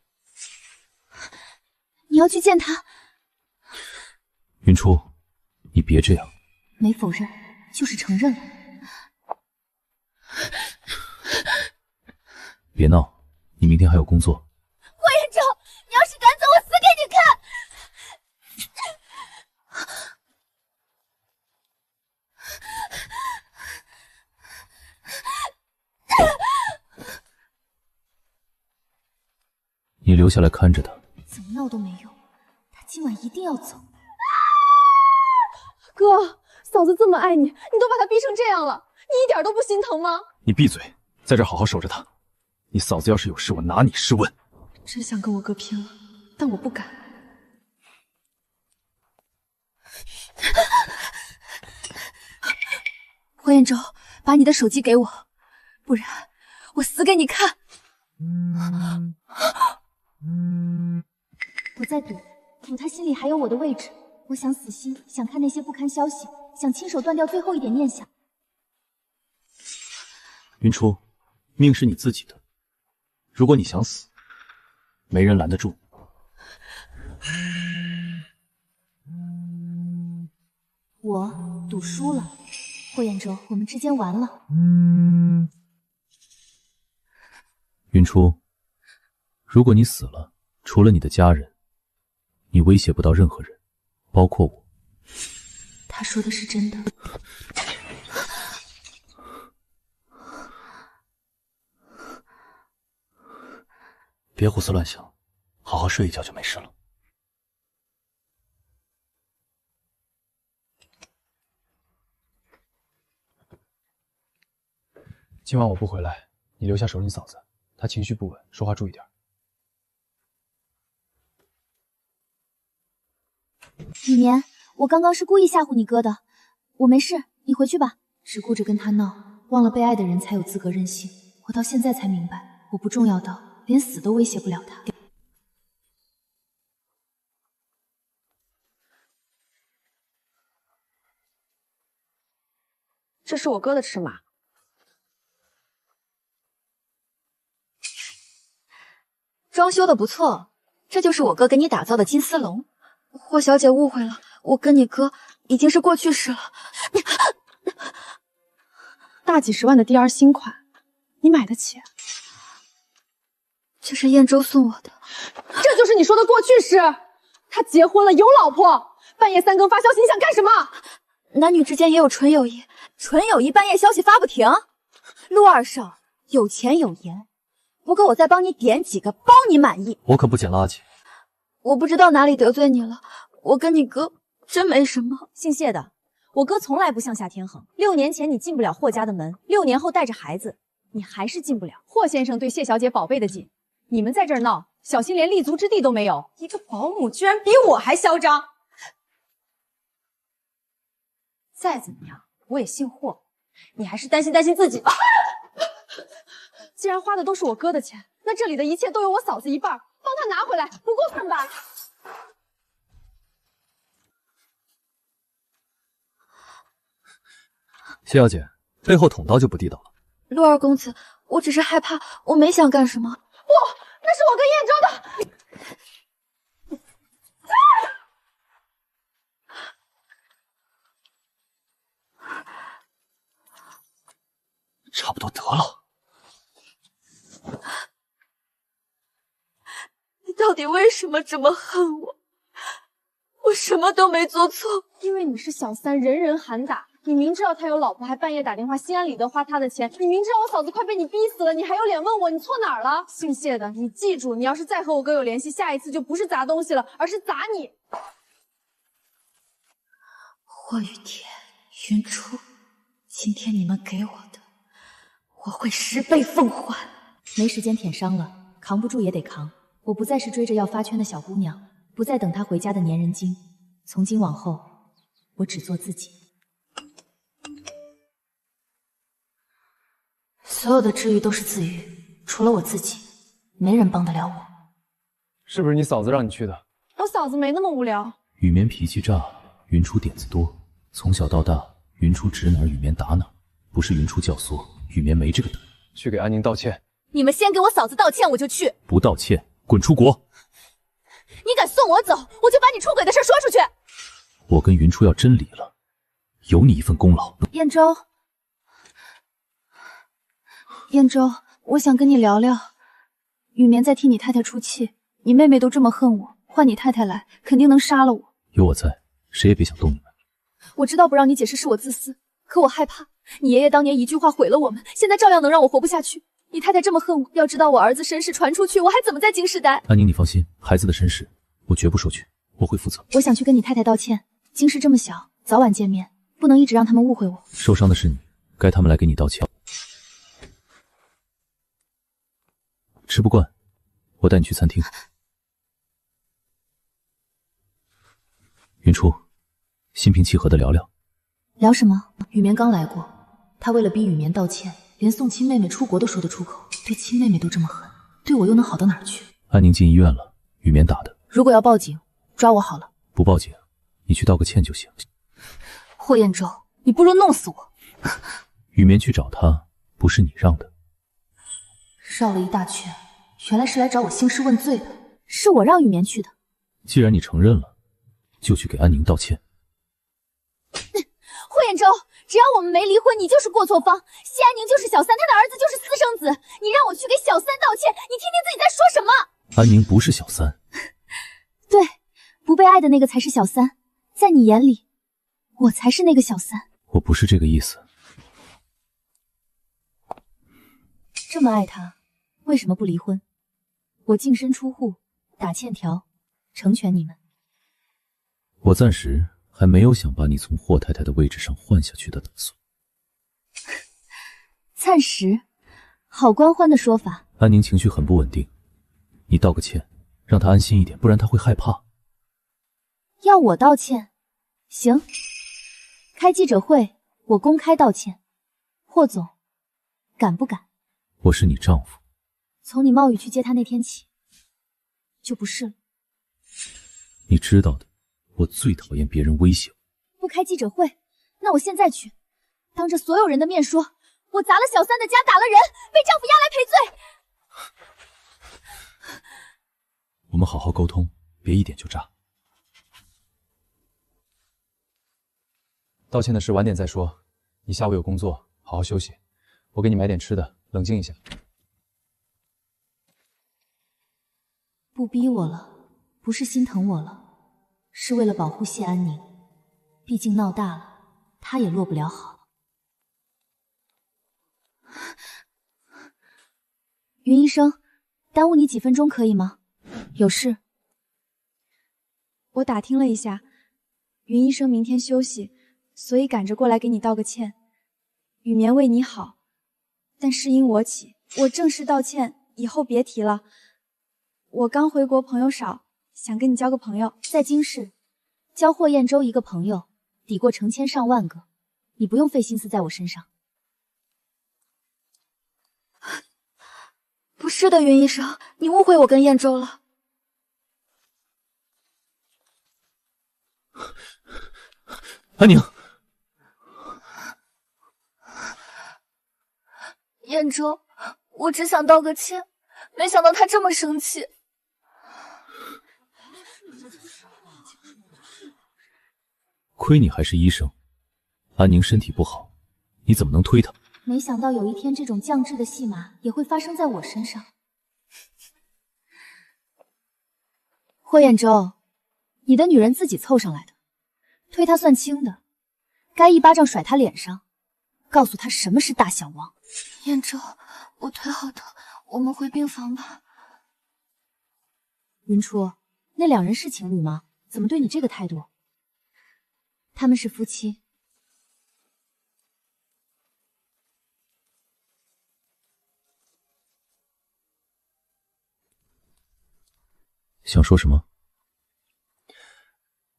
你要去见他？云初，你别这样。没否认，就是承认了。别闹，你明天还有工作。霍彦州，你要是敢走，我死给你看！你留下来看着他。怎么闹都没用，他今晚一定要走。哥，嫂子这么爱你，你都把她逼成这样了，你一点都不心疼吗？你闭嘴，在这好好守着她。你嫂子要是有事，我拿你试问。真想跟我哥拼了，但我不敢。霍彦州，把你的手机给我，不然我死给你看。我在赌他心里还有我的位置。我想死心，想看那些不堪消息，想亲手断掉最后一点念想。云初，命是你自己的，如果你想死，没人拦得住。我赌输了，霍彦州，我们之间完了。云初，如果你死了，除了你的家人，你威胁不到任何人，包括我。他说的是真的。别胡思乱想，好好睡一觉就没事了。今晚我不回来，你留下守着你嫂子，她情绪不稳，说话注意点。雨眠，我刚刚是故意吓唬你哥的，我没事，你回去吧。只顾着跟他闹，忘了被爱的人才有资格任性。我到现在才明白，我不重要到连死都威胁不了他。这是我哥的尺码。装修的不错，这就是我哥给你打造的金丝龙。霍小姐误会了，我跟你哥已经是过去式了。大几十万的第二新款，你买得起？这是燕州送我的。这就是你说的过去式？他结婚了，有老婆，半夜3更发消息，你想干什么？男女之间也有纯友谊，纯友谊半夜消息发不停。陆二少有钱有颜，不够我再帮你点几个，包你满意。我可不捡垃圾。我不知道哪里得罪你了，我跟你哥真没什么。姓谢的，我哥从来不向下天横。6年前你进不了霍家的门，6年后带着孩子，你还是进不了。霍先生对谢小姐宝贝的紧，你们在这儿闹，小心连立足之地都没有。一个保姆居然比我还嚣张。再怎么样，我也姓霍，你还是担心自己吧。既然花的都是我哥的钱，那这里的一切都有我嫂子一半，帮他拿回来，不过分吧？谢小姐，背后捅刀就不地道了。陆二公子，我只是害怕，我没想干什么。不，那是我跟燕州的。差不多得了。你到底为什么这么恨我？我什么都没做错。因为你是小三，人人喊打，你明知道他有老婆，还半夜打电话心安理得花他的钱。你明知道我嫂子快被你逼死了，你还有脸问我，你错哪儿了？姓谢的，你记住，你要是再和我哥有联系，下一次就不是砸东西了，而是砸你。霍雨天、云初，今天你们给我的，我会10倍奉还。没时间舔伤了，扛不住也得扛。我不再是追着要发圈的小姑娘，不再等她回家的粘人精。从今往后，我只做自己。所有的治愈都是自愈，除了我自己，没人帮得了我。是不是你嫂子让你去的？我嫂子没那么无聊。雨绵脾气炸，云初点子多。从小到大，云初指哪儿雨绵打哪儿，不是云初教唆，雨绵没这个胆。去给安宁道歉。你们先给我嫂子道歉，我就去。不道歉，滚出国！你敢送我走，我就把你出轨的事说出去。我跟云初要真离了，有你一份功劳。燕州，燕州，我想跟你聊聊。雨绵在替你太太出气，你妹妹都这么恨我，换你太太来，肯定能杀了我。有我在，谁也别想动你们。我知道不让你解释是我自私，可我害怕你爷爷当年一句话毁了我们，现在照样能让我活不下去。你太太这么恨我，要知道我儿子身世传出去，我还怎么在京师待？安宁，你放心，孩子的身世我绝不说去，我会负责。我想去跟你太太道歉。京师这么小，早晚见面，不能一直让他们误会我。受伤的是你，该他们来给你道歉。吃不惯，我带你去餐厅。云初，心平气和的聊聊。聊什么？雨绵刚来过，他为了逼雨绵道歉，连送亲妹妹出国都说得出口。对亲妹妹都这么狠，对我又能好到哪儿去？安宁进医院了，雨绵打的。如果要报警，抓我好了。不报警，你去道个歉就行。霍彦州，你不如弄死我！雨绵去找他，不是你让的。绕了一大圈，原来是来找我兴师问罪的。是我让雨绵去的。既然你承认了，就去给安宁道歉。霍彦州，只要我们没离婚，你就是过错方，谢安宁就是小三，她的儿子就是私生子。你让我去给小三道歉，你听听自己在说什么？安宁不是小三。对，不被爱的那个才是小三，在你眼里，我才是那个小三。我不是这个意思。这么爱他，为什么不离婚？我净身出户，打欠条，成全你们。我暂时还没有想把你从霍太太的位置上换下去的打算。暂时，好官欢的说法。安宁情绪很不稳定，你道个歉，让她安心一点，不然她会害怕。要我道歉？行，开记者会，我公开道歉。霍总，敢不敢？我是你丈夫。从你冒雨去接他那天起，就不是了。你知道的，我最讨厌别人威胁我。不开记者会，那我现在去，当着所有人的面说，我砸了小三的家，打了人，被丈夫押来赔罪。我们好好沟通，别一点就炸。道歉的事晚点再说，你下午有工作，好好休息。我给你买点吃的，冷静一下。不逼我了，不是心疼我了，是为了保护谢安宁。毕竟闹大了，她也落不了好。云医生，耽误你几分钟可以吗？有事。我打听了一下，云医生明天休息，所以赶着过来给你道个歉。雨绵为你好，但事因我起，我正式道歉，以后别提了。我刚回国，朋友少，想跟你交个朋友。在京市，交霍彦州一个朋友，抵过成千上万个，你不用费心思在我身上。不是的，云医生，你误会我跟彦州了。安宁，彦州，我只想道个歉，没想到他这么生气。亏你还是医生，安宁身体不好，你怎么能推她？没想到有一天这种降智的戏码也会发生在我身上。霍彦州，你的女人自己凑上来的，推她算轻的，该一巴掌甩他脸上，告诉他什么是大小王。燕州，我腿好疼，我们回病房吧。云初，那两人是情侣吗？怎么对你这个态度？他们是夫妻。想说什么？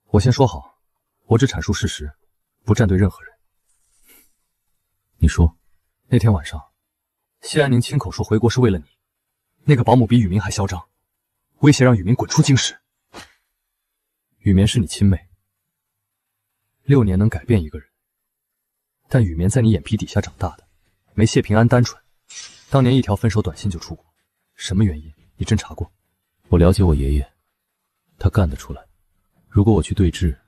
我先说好，我只阐述事实，不站队任何人。你说，那天晚上，谢安宁亲口说回国是为了你。那个保姆比雨明还嚣张，威胁让雨明滚出京师。雨眠是你亲妹，6年能改变一个人，但雨眠在你眼皮底下长大的，没谢平安单纯。当年一条分手短信就出国，什么原因？你侦查过？我了解我爷爷，他干得出来。如果我去对峙，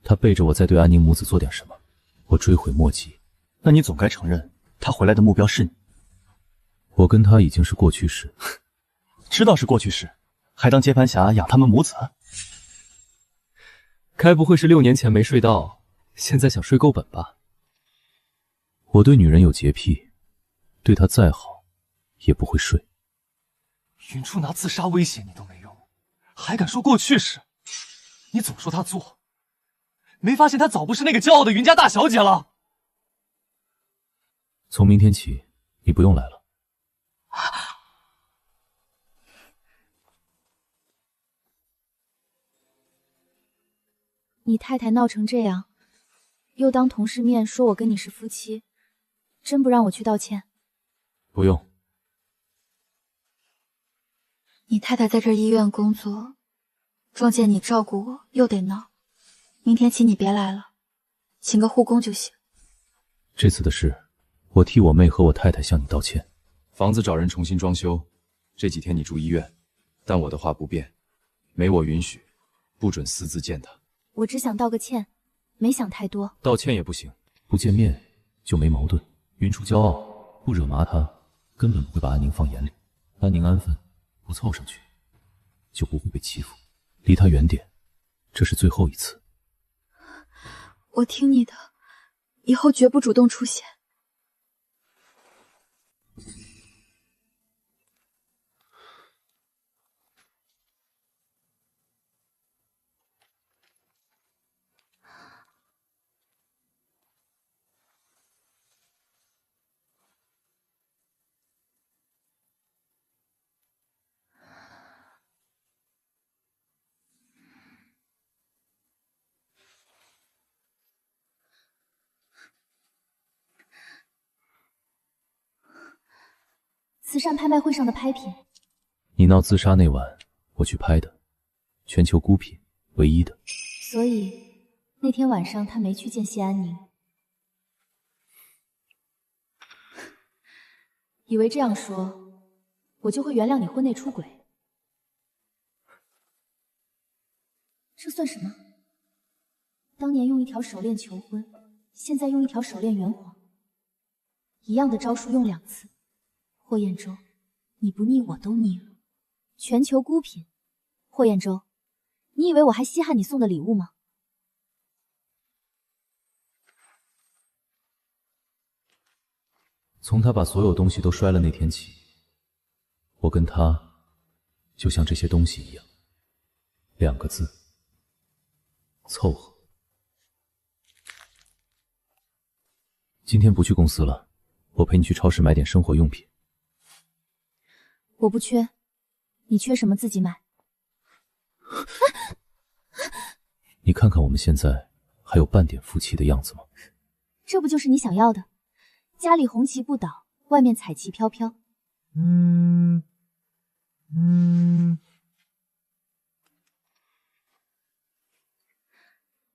他背着我再对安宁母子做点什么，我追悔莫及。那你总该承认，他回来的目标是你。我跟他已经是过去式，知道是过去式，还当接盘侠养他们母子？该不会是6年前没睡到，现在想睡够本吧？我对女人有洁癖，对她再好，也不会睡。云初拿自杀威胁你都没用，还敢说过去式？你总说他作，没发现他早不是那个骄傲的云家大小姐了？从明天起，你不用来了。你太太闹成这样，又当同事面说我跟你是夫妻，真不让我去道歉？不用。你太太在这医院工作，撞见你照顾我，又得闹。明天起你别来了，请个护工就行。这次的事，我替我妹和我太太向你道歉。房子找人重新装修，这几天你住医院，但我的话不变，没我允许，不准私自见他。我只想道个歉，没想太多。道歉也不行，不见面就没矛盾。云初骄傲，不惹麻他，根本不会把安宁放眼里。安宁安分，不凑上去，就不会被欺负。离他远点，这是最后一次。我听你的，以后绝不主动出现。慈善拍卖会上的拍品，你闹自杀那晚，我去拍的，全球孤品，唯一的。所以那天晚上他没去见谢安宁。以为这样说，我就会原谅你婚内出轨？这算什么？当年用一条手链求婚，现在用一条手链圆谎，一样的招数用2次。霍彦州，你不腻我都腻了。全球孤品，霍彦州，你以为我还稀罕你送的礼物吗？从他把所有东西都摔了那天起，我跟他就像这些东西一样，2个字：凑合。今天不去公司了，我陪你去超市买点生活用品。我不缺，你缺什么自己买。你看看我们现在还有半点夫妻的样子吗？这不就是你想要的？家里红旗不倒，外面彩旗飘飘。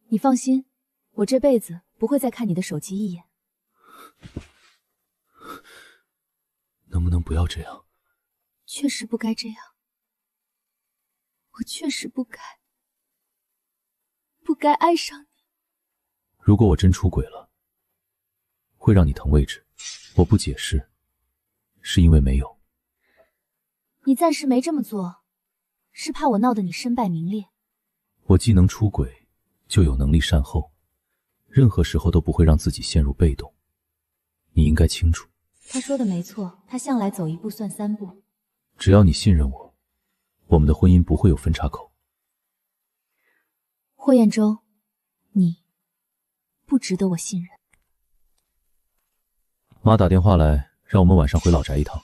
你放心，我这辈子不会再看你的手机一眼。能不能不要这样？确实不该这样，我确实不该爱上你。如果我真出轨了，会让你腾位置，我不解释，是因为没有。你暂时没这么做，是怕我闹得你身败名裂。我既能出轨，就有能力善后。任何时候都不会让自己陷入被动。你应该清楚。他说的没错，他向来走一步算三步。只要你信任我，我们的婚姻不会有分岔口。霍彦舟，你不值得我信任。妈打电话来，让我们晚上回老宅一趟。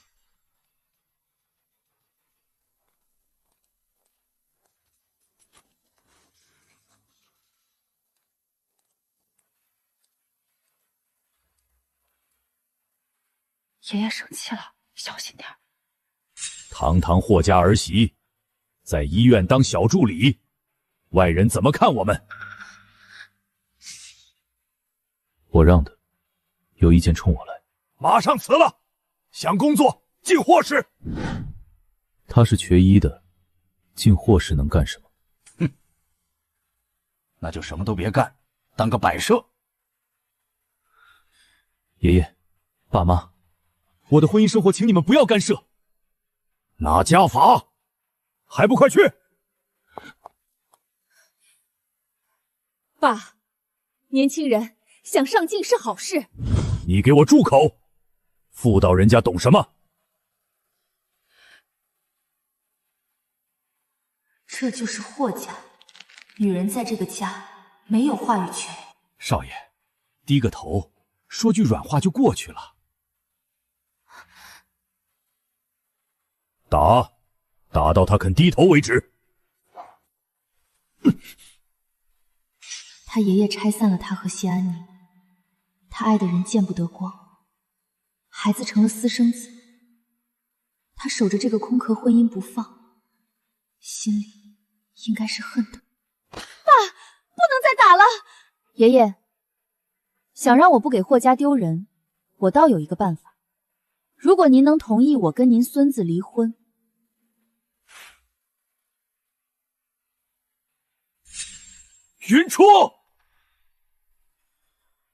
爷爷生气了，小心点。堂堂霍家儿媳，在医院当小助理，外人怎么看我们？我让的，有意见冲我来。马上辞了，想工作进霍氏。他是学医的，进霍氏能干什么？哼，那就什么都别干，当个摆设。爷爷，爸妈，我的婚姻生活，请你们不要干涉。拿家法，还不快去！爸，年轻人想上进是好事。你给我住口！妇道人家懂什么？这就是霍家，女人在这个家没有话语权。少爷，低个头，说句软话就过去了。打到他肯低头为止。他爷爷拆散了他和谢安宁，他爱的人见不得光，孩子成了私生子，他守着这个空壳婚姻不放，心里应该是恨的。爸，不能再打了！爷爷，想让我不给霍家丢人，我倒有一个办法。如果您能同意我跟您孙子离婚，云初，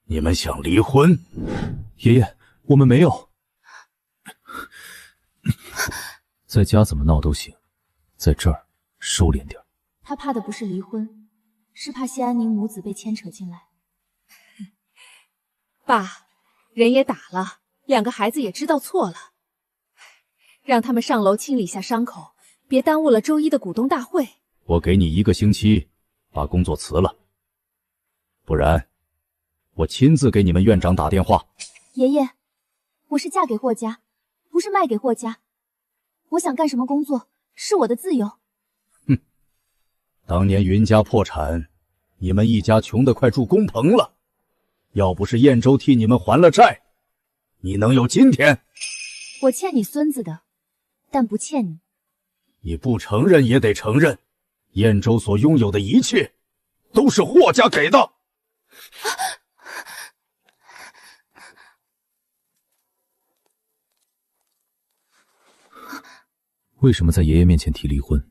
你们想离婚？爷爷，我们没有。在家怎么闹都行，在这儿收敛点。他怕的不是离婚，是怕谢安宁母子被牵扯进来。爸，人也打了，两个孩子也知道错了，让他们上楼清理下伤口，别耽误了周一的股东大会。我给你1个星期，把工作辞了，不然我亲自给你们院长打电话。爷爷，我是嫁给霍家，不是卖给霍家。我想干什么工作是我的自由。哼，当年云家破产，你们一家穷得快住工棚了，要不是燕州替你们还了债，你能有今天？我欠你孙子的，但不欠你。你不承认也得承认，燕州所拥有的一切都是霍家给的。为什么在爷爷面前提离婚？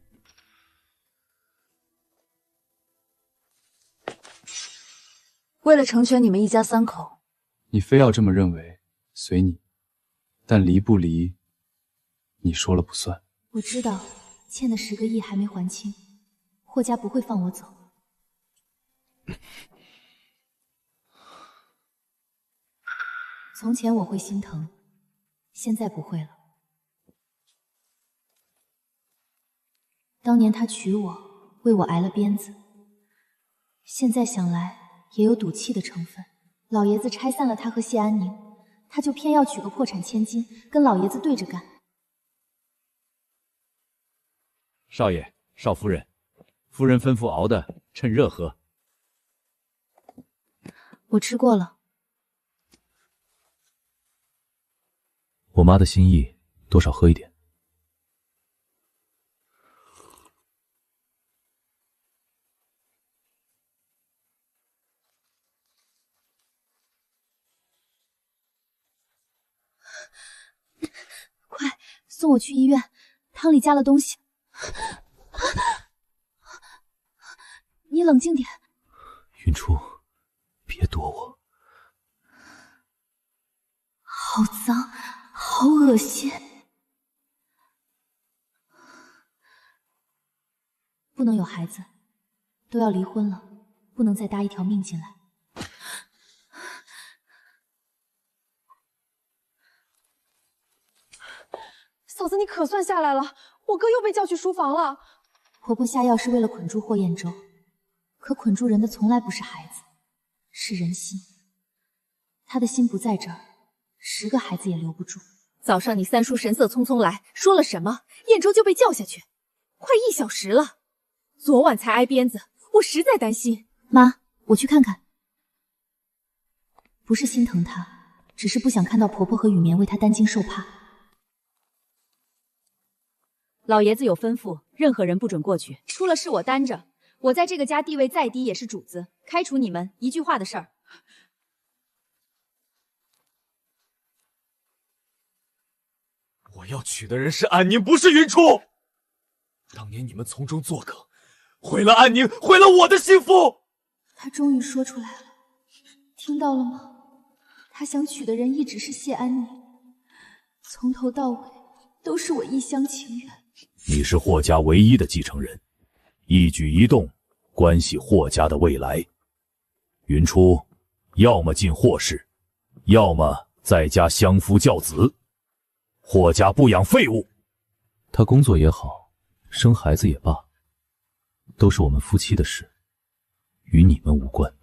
为了成全你们一家3口。你非要这么认为，随你。但离不离，你说了不算。我知道欠的10个亿还没还清，霍家不会放我走。从前我会心疼，现在不会了。当年他娶我，为我挨了鞭子，现在想来也有赌气的成分。老爷子拆散了他和谢安宁，他就偏要娶个破产千金，跟老爷子对着干。少爷、少夫人，夫人吩咐熬的，趁热喝。我吃过了。我妈的心意，多少喝一点。快送我去医院，汤里加了东西。你冷静点。云初，别躲我。好脏，好恶心。不能有孩子，都要离婚了，不能再搭一条命进来。嫂子，你可算下来了，我哥又被叫去书房了。婆婆下药是为了捆住霍彦州，可捆住人的从来不是孩子，是人心。她的心不在这儿，10个孩子也留不住。早上你三叔神色匆匆来说了什么，彦州就被叫下去，快1小时了。昨晚才挨鞭子，我实在担心。妈，我去看看。不是心疼她，只是不想看到婆婆和雨眠为她担惊受怕。老爷子有吩咐，任何人不准过去，出了事我担着。我在这个家地位再低也是主子，开除你们一句话的事儿。我要娶的人是安宁，不是云初。当年你们从中作梗，毁了安宁，毁了我的幸福。他终于说出来了，听到了吗？他想娶的人一直是谢安宁，从头到尾都是我一厢情愿。你是霍家唯一的继承人，一举一动关系霍家的未来。云初，要么进霍氏，要么在家相夫教子。霍家不养废物。他工作也好，生孩子也罢，都是我们夫妻的事，与你们无关。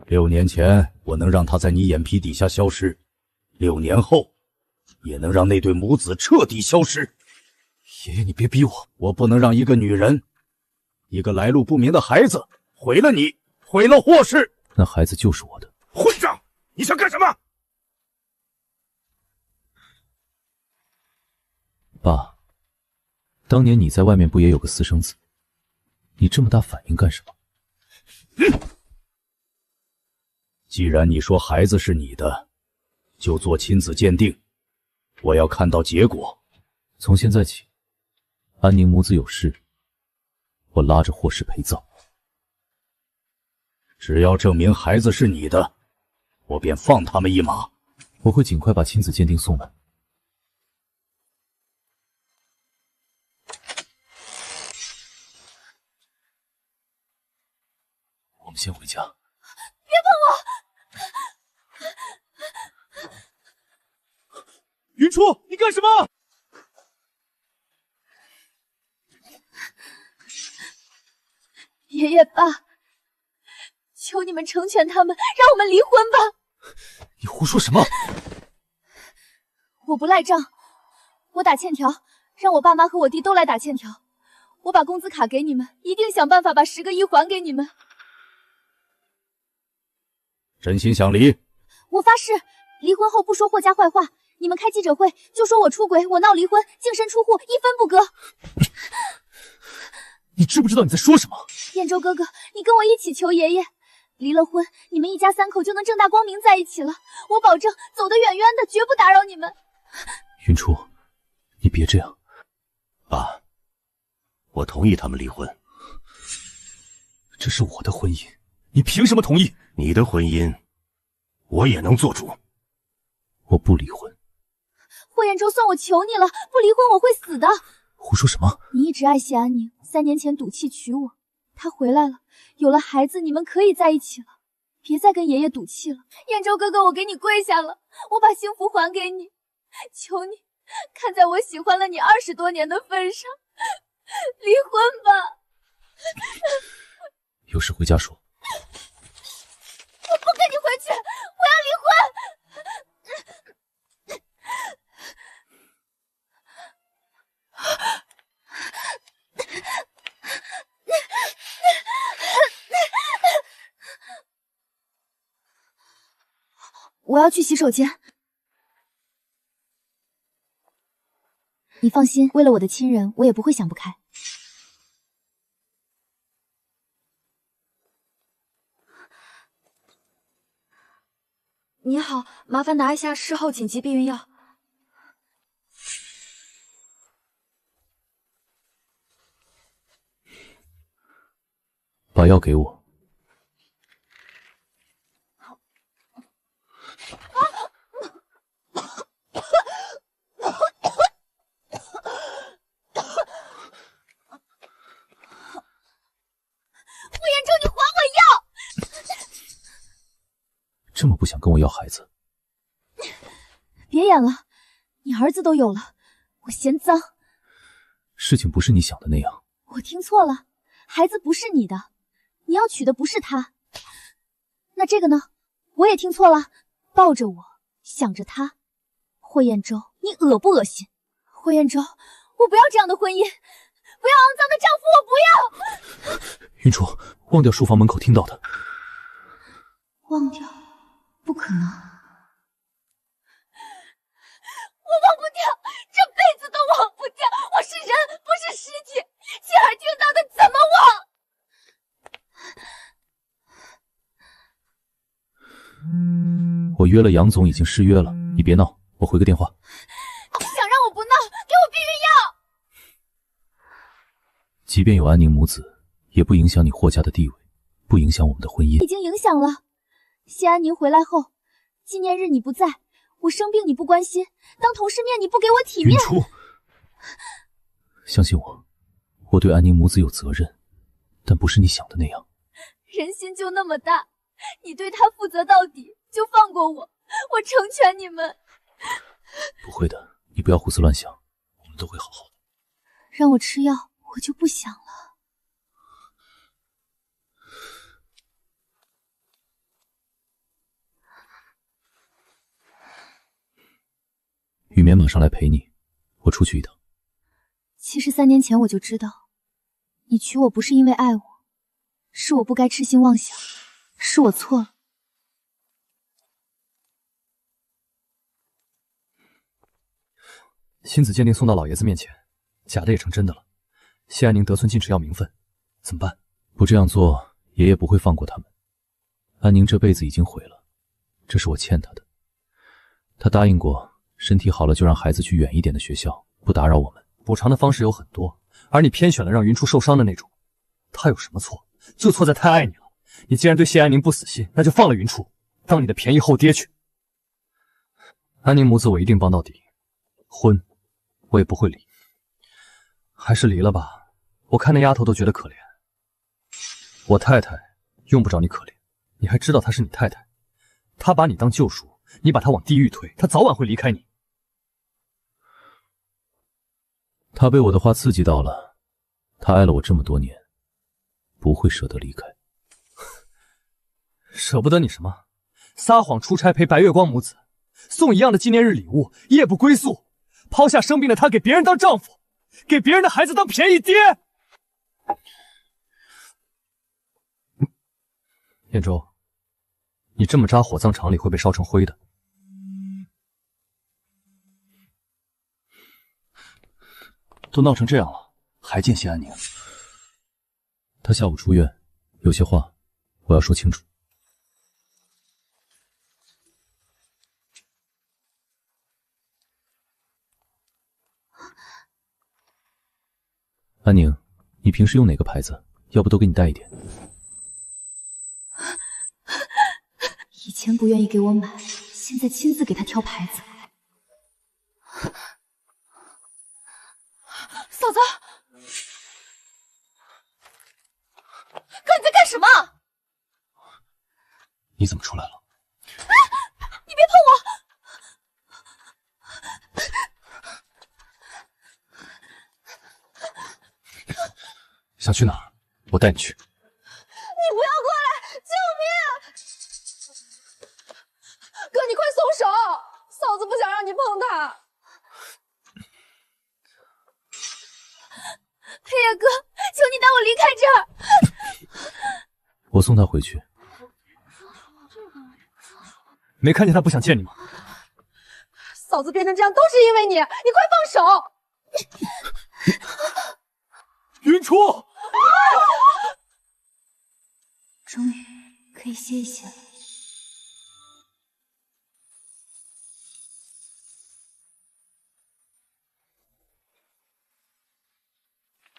6年前，我能让他在你眼皮底下消失；6年后，也能让那对母子彻底消失。爷爷，你别逼我，我不能让一个女人，一个来路不明的孩子，毁了你，毁了霍氏。那孩子就是我的。混账！你想干什么？爸，当年你在外面不也有个私生子？你这么大反应干什么？既然你说孩子是你的，就做亲子鉴定，我要看到结果。从现在起，安宁母子有事，我拉着霍氏陪葬。只要证明孩子是你的，我便放他们一马。我会尽快把亲子鉴定送来。我们先回家。别碰我！云初，你干什么？爷爷爸，求你们成全他们，让我们离婚吧！你胡说什么？我不赖账，我打欠条，让我爸妈和我弟都来打欠条。我把工资卡给你们，一定想办法把10个亿还给你们。真心想离？我发誓，离婚后不说霍家坏话。你们开记者会就说我出轨，我闹离婚，净身出户，一分不割。你知不知道你在说什么？彦州哥哥，你跟我一起求爷爷，离了婚，你们一家3口就能正大光明在一起了。我保证走得远远的，绝不打扰你们。云初，你别这样。爸，我同意他们离婚。这是我的婚姻，你凭什么同意？你的婚姻，我也能做主。我不离婚。霍彦州，算我求你了，不离婚我会死的。胡说什么？你一直爱谢安宁，3年前赌气娶我，她回来了，有了孩子，你们可以在一起了。别再跟爷爷赌气了。彦州哥哥，我给你跪下了，我把幸福还给你，求你看在我喜欢了你20多年的份上，离婚吧。有事回家说。我不跟你回去，我要离婚。我要去洗手间。你放心，为了我的亲人，我也不会想不开。你好，麻烦拿一下事后紧急避孕药。把药给我。傅彦州，你还我药！这么不想跟我要孩子，别演了，你儿子都有了，我嫌脏。事情不是你想的那样。我听错了，孩子不是你的，你要娶的不是他。那这个呢？我也听错了，抱着我，想着他。霍彦周，你恶不恶心？霍彦周，我不要这样的婚姻，不要肮脏的丈夫，我不要！云初，忘掉书房门口听到的。忘掉？不可能。我忘不掉，这辈子都忘不掉。我是人，不是尸体，亲耳听到的怎么忘？我约了杨总，已经失约了，你别闹，我回个电话。想让我不闹，给我避孕药！即便有安宁母子，也不影响你霍家的地位，不影响我们的婚姻。已经影响了。谢安宁回来后，纪念日你不在，我生病你不关心，当同事面你不给我体面。云初，相信我，我对安宁母子有责任，但不是你想的那样。人心就那么大，你对他负责到底，就放过我，我成全你们。不会的，你不要胡思乱想，我们都会好好的。让我吃药，我就不想了。雨眠马上来陪你，我出去一趟。其实3年前我就知道，你娶我不是因为爱我，是我不该痴心妄想，是我错了。亲子鉴定送到老爷子面前，假的也成真的了。谢安宁得寸进尺要名分，怎么办？不这样做，爷爷不会放过他们。安宁这辈子已经毁了，这是我欠他的。他答应过，身体好了就让孩子去远一点的学校，不打扰我们。补偿的方式有很多，而你偏选了让云初受伤的那种。他有什么错？就错在太爱你了。你既然对谢安宁不死心，那就放了云初，当你的便宜后爹去。安宁母子我一定帮到底，婚我也不会离。还是离了吧，我看那丫头都觉得可怜。我太太用不着你可怜，你还知道她是你太太，她把你当救赎，你把她往地狱推，她早晚会离开你。他被我的话刺激到了，他爱了我这么多年，不会舍得离开。舍不得你什么？撒谎出差陪白月光母子，送一样的纪念日礼物，夜不归宿，抛下生病的他给别人当丈夫，给别人的孩子当便宜爹。燕州，你这么扎火葬场里会被烧成灰的。都闹成这样了，还见谢安宁？他下午出院，有些话我要说清楚。安宁，你平时用哪个牌子？要不都给你带一点。以前不愿意给我买，现在亲自给他挑牌子。嫂子，哥你在干什么？你怎么出来了？你别碰我！想去哪儿？我带你去。你不要过来！救命！哥，你快松手！嫂子不想让你碰他。黑夜哥，求你带我离开这儿！我送他回去。没看见他不想见你吗？嫂子变成这样都是因为你，你快放手！云初，终于可以歇一歇了。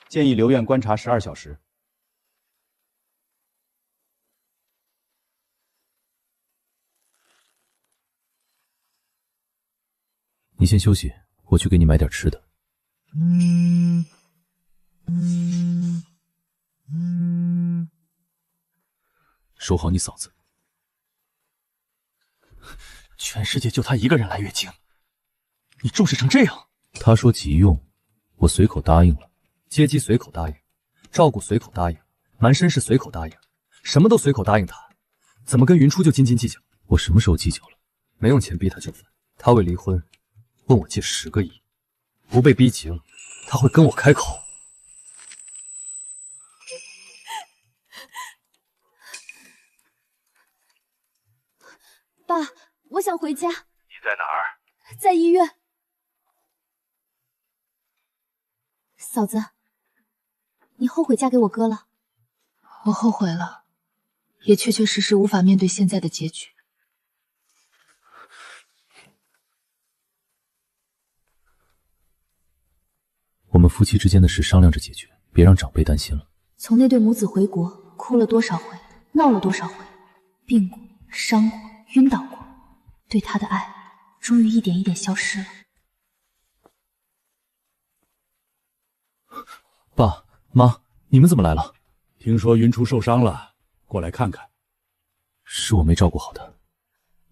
建议留院观察12小时。你先休息，我去给你买点吃的。守好你嫂子。全世界就他一个人来月经，你重视成这样？他说急用，我随口答应了。接机随口答应，照顾随口答应，瞒身世随口答应，什么都随口答应他，怎么跟云初就斤斤计较？我什么时候计较了？没用钱逼他就范，他为离婚问我借10个亿，不被逼急了，他会跟我开口。爸，我想回家。你在哪儿？在医院。嫂子，你后悔嫁给我哥了？我后悔了，也确确实实无法面对现在的结局。我们夫妻之间的事商量着解决，别让长辈担心了。从那对母子回国，哭了多少回，闹了多少回，病过、伤过、晕倒过，对他的爱终于一点一点消失了。爸妈，你们怎么来了？听说云初受伤了，过来看看。是我没照顾好他。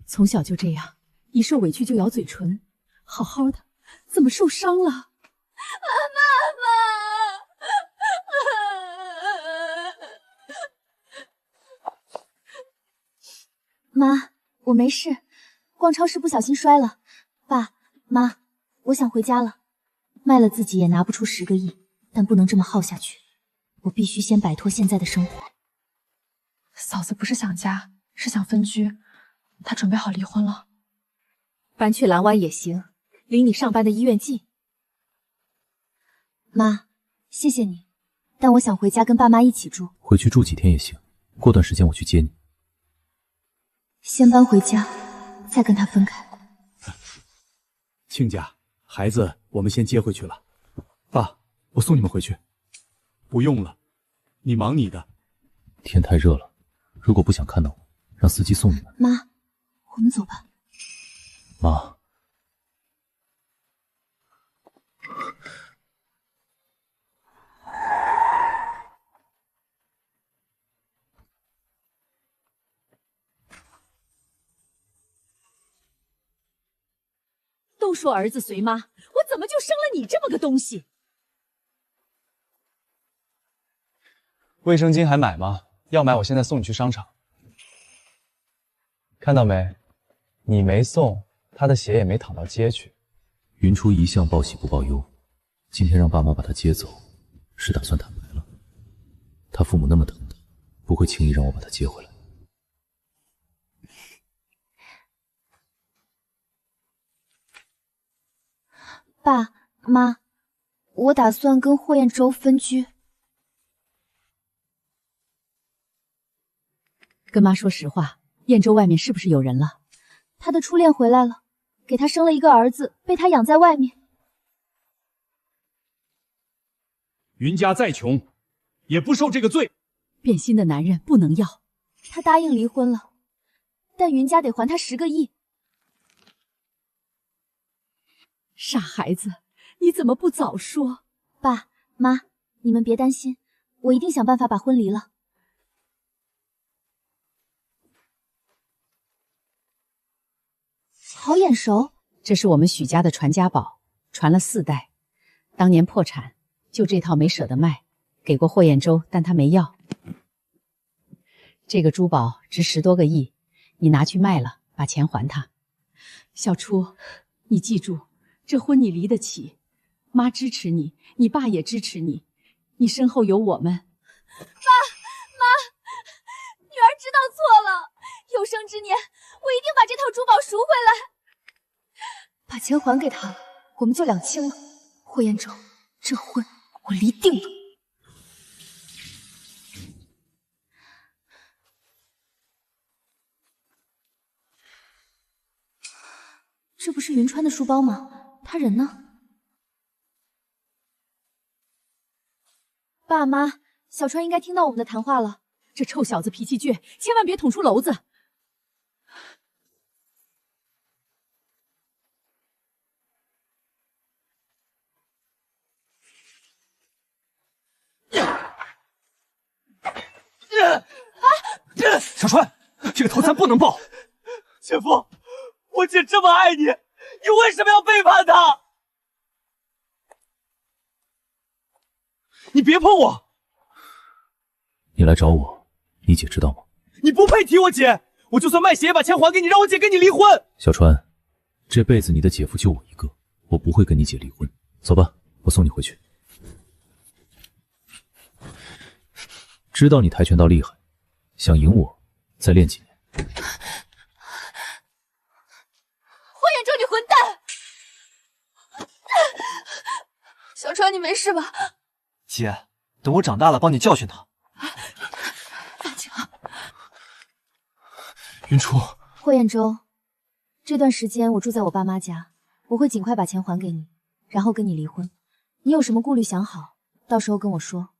从小就这样，一受委屈就咬嘴唇，好好的怎么受伤了？妈，我没事，逛超市不小心摔了。爸妈，我想回家了。卖了自己也拿不出10个亿，但不能这么耗下去。我必须先摆脱现在的生活。嫂子不是想家，是想分居。她准备好离婚了。搬去蓝湾也行，离你上班的医院近。妈，谢谢你，但我想回家跟爸妈一起住。回去住几天也行，过段时间我去接你。先搬回家，再跟他分开。亲家，孩子我们先接回去了。爸，我送你们回去。不用了，你忙你的。天太热了，如果不想看到我，让司机送你们。妈，我们走吧。妈。都说儿子随妈，我怎么就生了你这么个东西？卫生巾还买吗？要买我现在送你去商场。看到没？你没送，他的血也没淌到街去。云初一向报喜不报忧，今天让爸妈把他接走，是打算坦白了。他父母那么疼他，不会轻易让我把他接回来。爸妈，我打算跟霍彦洲分居。跟妈说实话，燕州外面是不是有人了？他的初恋回来了，给他生了一个儿子，被他养在外面。云家再穷，也不受这个罪。变心的男人不能要。他答应离婚了，但云家得还他10个亿。傻孩子，你怎么不早说？爸妈，你们别担心，我一定想办法把婚离了。好眼熟，这是我们许家的传家宝，传了4代。当年破产，就这套没舍得卖，给过霍彦洲，但他没要。这个珠宝值10多个亿，你拿去卖了，把钱还他。小初，你记住。这婚你离得起，妈支持你，你爸也支持你，你身后有我们。爸妈，女儿知道错了，有生之年我一定把这套珠宝赎回来。把钱还给他，我们就两清了。霍彦洲，这婚我离定了。这不是云川的书包吗？他人呢？爸妈，小川应该听到我们的谈话了。这臭小子脾气倔，千万别捅出篓子。小川，这个头咱不能报。姐夫，我姐这么爱你，你为什么要背叛他？你别碰我！你来找我，你姐知道吗？你不配提我姐！我就算卖血也把钱还给你，让我姐跟你离婚。小川，这辈子你的姐夫就我一个，我不会跟你姐离婚。走吧，我送你回去。知道你跆拳道厉害，想赢我，再练几年。霍彦周，你混蛋！小川，你没事吧？姐，等我长大了帮你教训他。放弃。云初，霍彦周，这段时间我住在我爸妈家，我会尽快把钱还给你，然后跟你离婚。你有什么顾虑想好，到时候跟我说，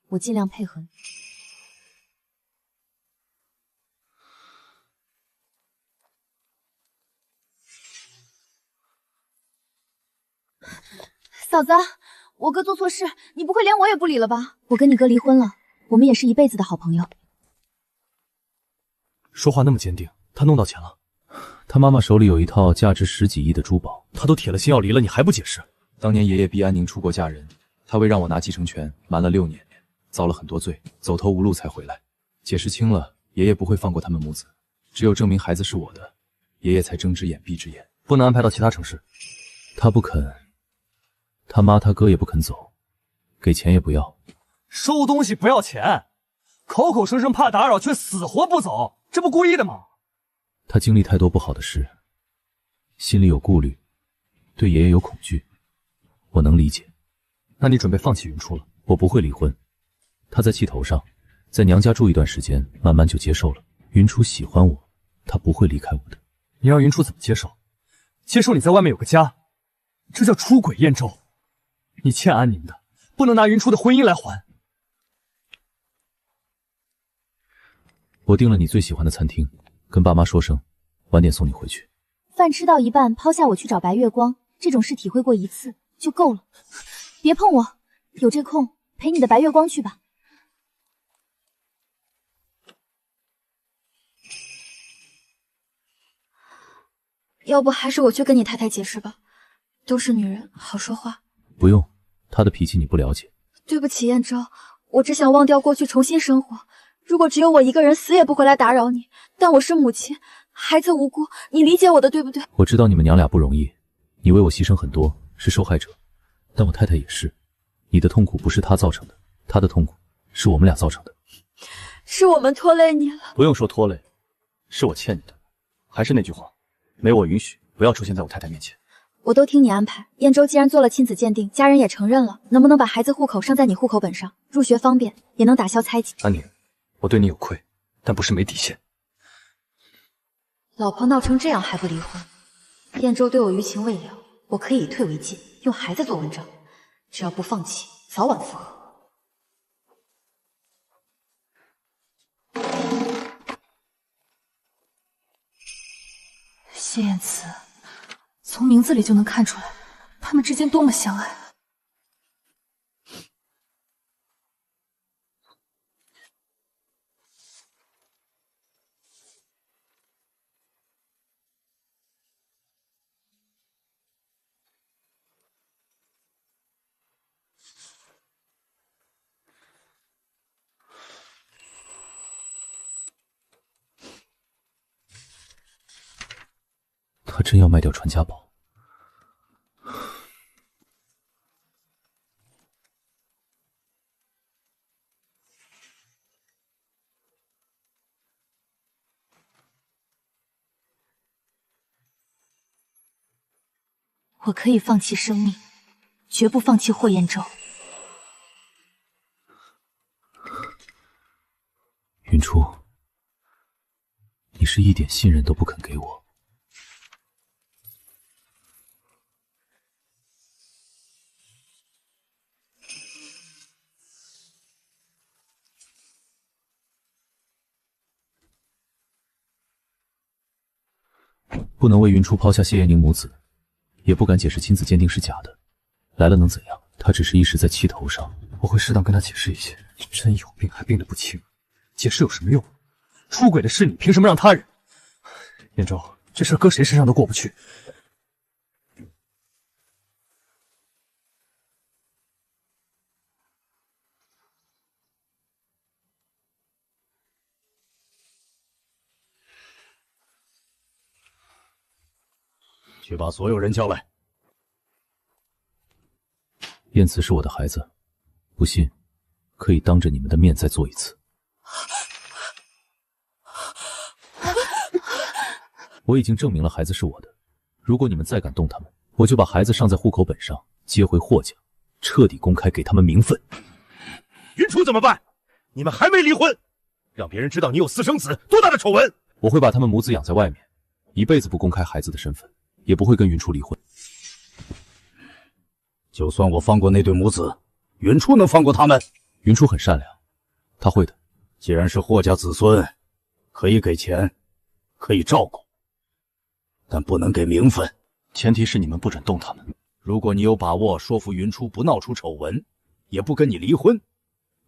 我尽量配合你。嫂子，我哥做错事，你不会连我也不理了吧？我跟你哥离婚了，我们也是一辈子的好朋友。说话那么坚定，他弄到钱了？他妈妈手里有一套价值10几亿的珠宝，他都铁了心要离了，你还不解释？当年爷爷逼安宁出国嫁人，他为让我拿继承权，瞒了6年，遭了很多罪，走投无路才回来。解释清了，爷爷不会放过他们母子，只有证明孩子是我的，爷爷才睁只眼闭只眼。不能安排到其他城市。他不肯，他妈他哥也不肯走，给钱也不要。收东西不要钱，口口声声怕打扰，却死活不走，这不故意的吗？他经历太多不好的事，心里有顾虑，对爷爷有恐惧，我能理解。那你准备放弃云初了？我不会离婚。他在气头上，在娘家住一段时间，慢慢就接受了。云初喜欢我，他不会离开我的。你让云初怎么接受？接受你在外面有个家，这叫出轨燕州。你欠安宁的，不能拿云初的婚姻来还。我订了你最喜欢的餐厅，跟爸妈说声，晚点送你回去。饭吃到一半抛下我去找白月光，这种事体会过一次就够了。别碰我，有这空陪你的白月光去吧。要不还是我去跟你太太解释吧，都是女人，好说话。不用，她的脾气你不了解。对不起，燕州，我只想忘掉过去，重新生活。如果只有我一个人，死也不会来打扰你。但我是母亲，孩子无辜，你理解我的，对不对？我知道你们娘俩不容易，你为我牺牲很多，是受害者，但我太太也是。你的痛苦不是她造成的，她的痛苦是我们俩造成的。是我们拖累你了。不用说拖累，是我欠你的。还是那句话，没我允许，不要出现在我太太面前。我都听你安排。燕州既然做了亲子鉴定，家人也承认了，能不能把孩子户口上在你户口本上，入学方便，也能打消猜忌。安宁，我对你有愧，但不是没底线。老婆闹成这样还不离婚，燕州对我余情未了，我可以以退为进，用孩子做文章，只要不放弃，早晚复合。谢燕慈，从名字里就能看出来，他们之间多么相爱。他真要卖掉传家宝？我可以放弃生命，绝不放弃霍彦州。云初，你是一点信任都不肯给我。不能为云初抛下谢延宁母子，也不敢解释亲子鉴定是假的。来了能怎样？他只是一时在气头上。我会适当跟他解释一些。你真有病，还病得不轻，解释有什么用？出轨的是你，凭什么让他忍？燕州，这事搁谁身上都过不去。去把所有人叫来。燕慈是我的孩子，不信可以当着你们的面再做一次。我已经证明了孩子是我的，如果你们再敢动他们，我就把孩子上在户口本上，接回霍家，彻底公开给他们名分。云初怎么办？你们还没离婚，让别人知道你有私生子，多大的丑闻！我会把他们母子养在外面，一辈子不公开孩子的身份，也不会跟云初离婚。就算我放过那对母子，云初能放过他们？云初很善良，他会的。既然是霍家子孙，可以给钱，可以照顾，但不能给名分。前提是你们不准动他们。如果你有把握说服云初不闹出丑闻，也不跟你离婚，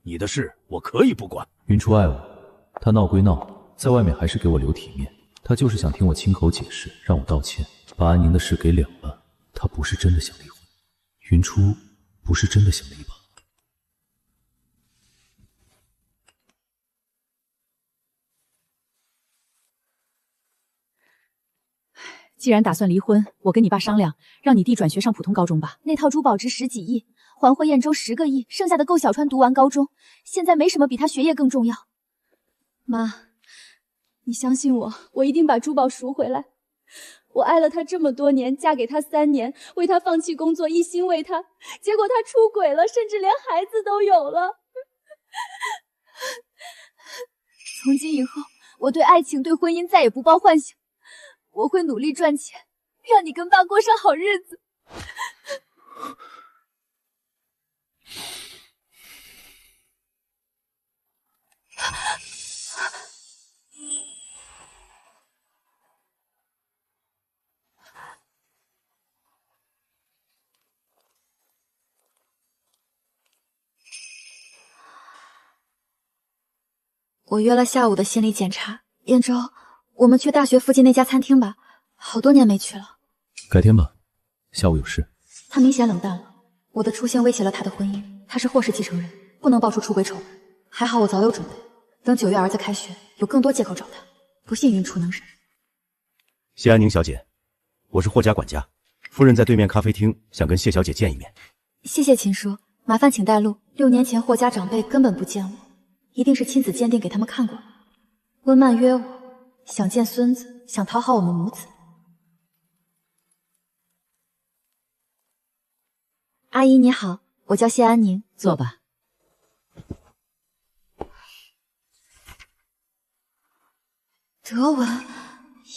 你的事我可以不管。云初爱我，他闹归闹，在外面还是给我留体面。他就是想听我亲口解释，让我道歉，把安宁的事给了了。他不是真的想离婚，云初不是真的想离吧？既然打算离婚，我跟你爸商量，让你弟转学上普通高中吧。那套珠宝值10几亿，还霍彦州10个亿，剩下的够小川读完高中。现在没什么比他学业更重要。妈，你相信我，我一定把珠宝赎回来。我爱了他这么多年，嫁给他3年，为他放弃工作，一心为他，结果他出轨了，甚至连孩子都有了。从今以后，我对爱情、对婚姻再也不抱幻想。我会努力赚钱，让你跟爸过上好日子。我约了下午的心理检查，燕州。我们去大学附近那家餐厅吧，好多年没去了。改天吧，下午有事。他明显冷淡了，我的出现威胁了他的婚姻。他是霍氏继承人，不能爆出出轨丑闻。还好我早有准备，等9月儿子开学，有更多借口找他。不信云初能忍。谢安宁小姐，我是霍家管家，夫人在对面咖啡厅，想跟谢小姐见一面。谢谢秦叔，麻烦请带路。6年前霍家长辈根本不见我，一定是亲子鉴定给他们看过。温曼约我。想见孙子，想讨好我们母子。阿姨你好，我叫谢安宁，坐吧。德文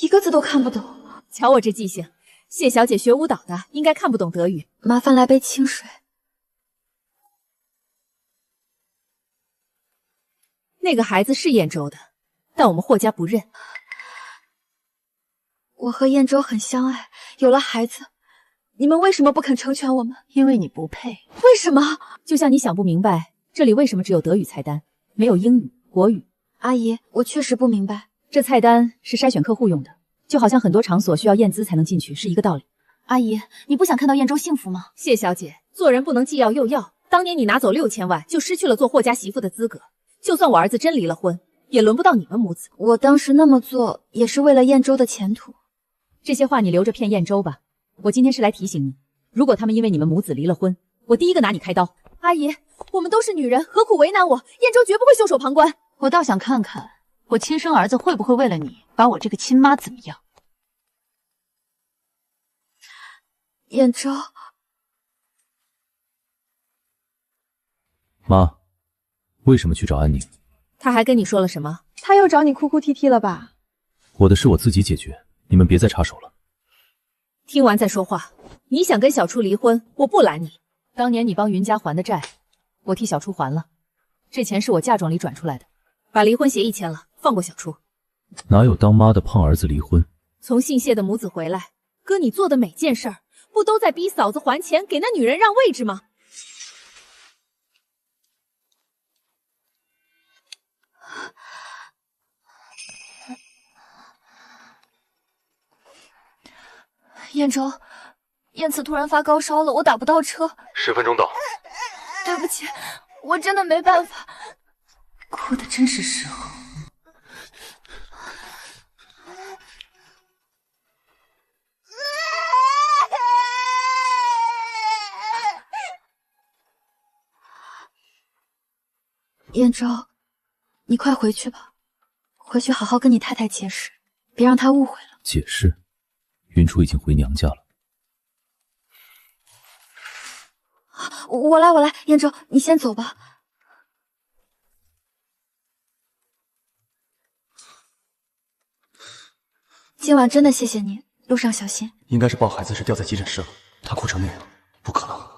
一个字都看不懂，瞧我这记性，谢小姐学舞蹈的，应该看不懂德语。麻烦来杯清水。那个孩子是燕州的，但我们霍家不认。我和燕州很相爱，有了孩子，你们为什么不肯成全我们？因为你不配。为什么？就像你想不明白，这里为什么只有德语菜单，没有英语、国语。阿姨，我确实不明白。这菜单是筛选客户用的，就好像很多场所需要验资才能进去，是一个道理。阿姨，你不想看到燕州幸福吗？谢小姐，做人不能既要又要。当年你拿走6000万，就失去了做霍家媳妇的资格。就算我儿子真离了婚，也轮不到你们母子。我当时那么做，也是为了燕州的前途。这些话你留着骗燕州吧。我今天是来提醒你，如果他们因为你们母子离了婚，我第一个拿你开刀。阿姨，我们都是女人，何苦为难我？燕州绝不会袖手旁观。我倒想看看，我亲生儿子会不会为了你把我这个亲妈怎么样？燕州，妈，为什么去找安宁？他还跟你说了什么？他又找你哭哭啼啼了吧？我的事我自己解决，你们别再插手了。听完再说话。你想跟小初离婚，我不拦你。当年你帮云家还的债，我替小初还了。这钱是我嫁妆里转出来的，把离婚协议签了，放过小初。哪有当妈的胖儿子离婚？从姓谢的母子回来，哥你做的每件事儿，不都在逼嫂子还钱，给那女人让位置吗？燕州，燕慈突然发高烧了，我打不到车。10分钟到。对不起，我真的没办法。哭的真是时候。燕州，你快回去吧，回去好好跟你太太解释，别让她误会了。解释？云初已经回娘家了。我来，燕州，你先走吧。今晚真的谢谢你，路上小心。应该是抱孩子时掉在急诊室了，他哭成那样，不可能。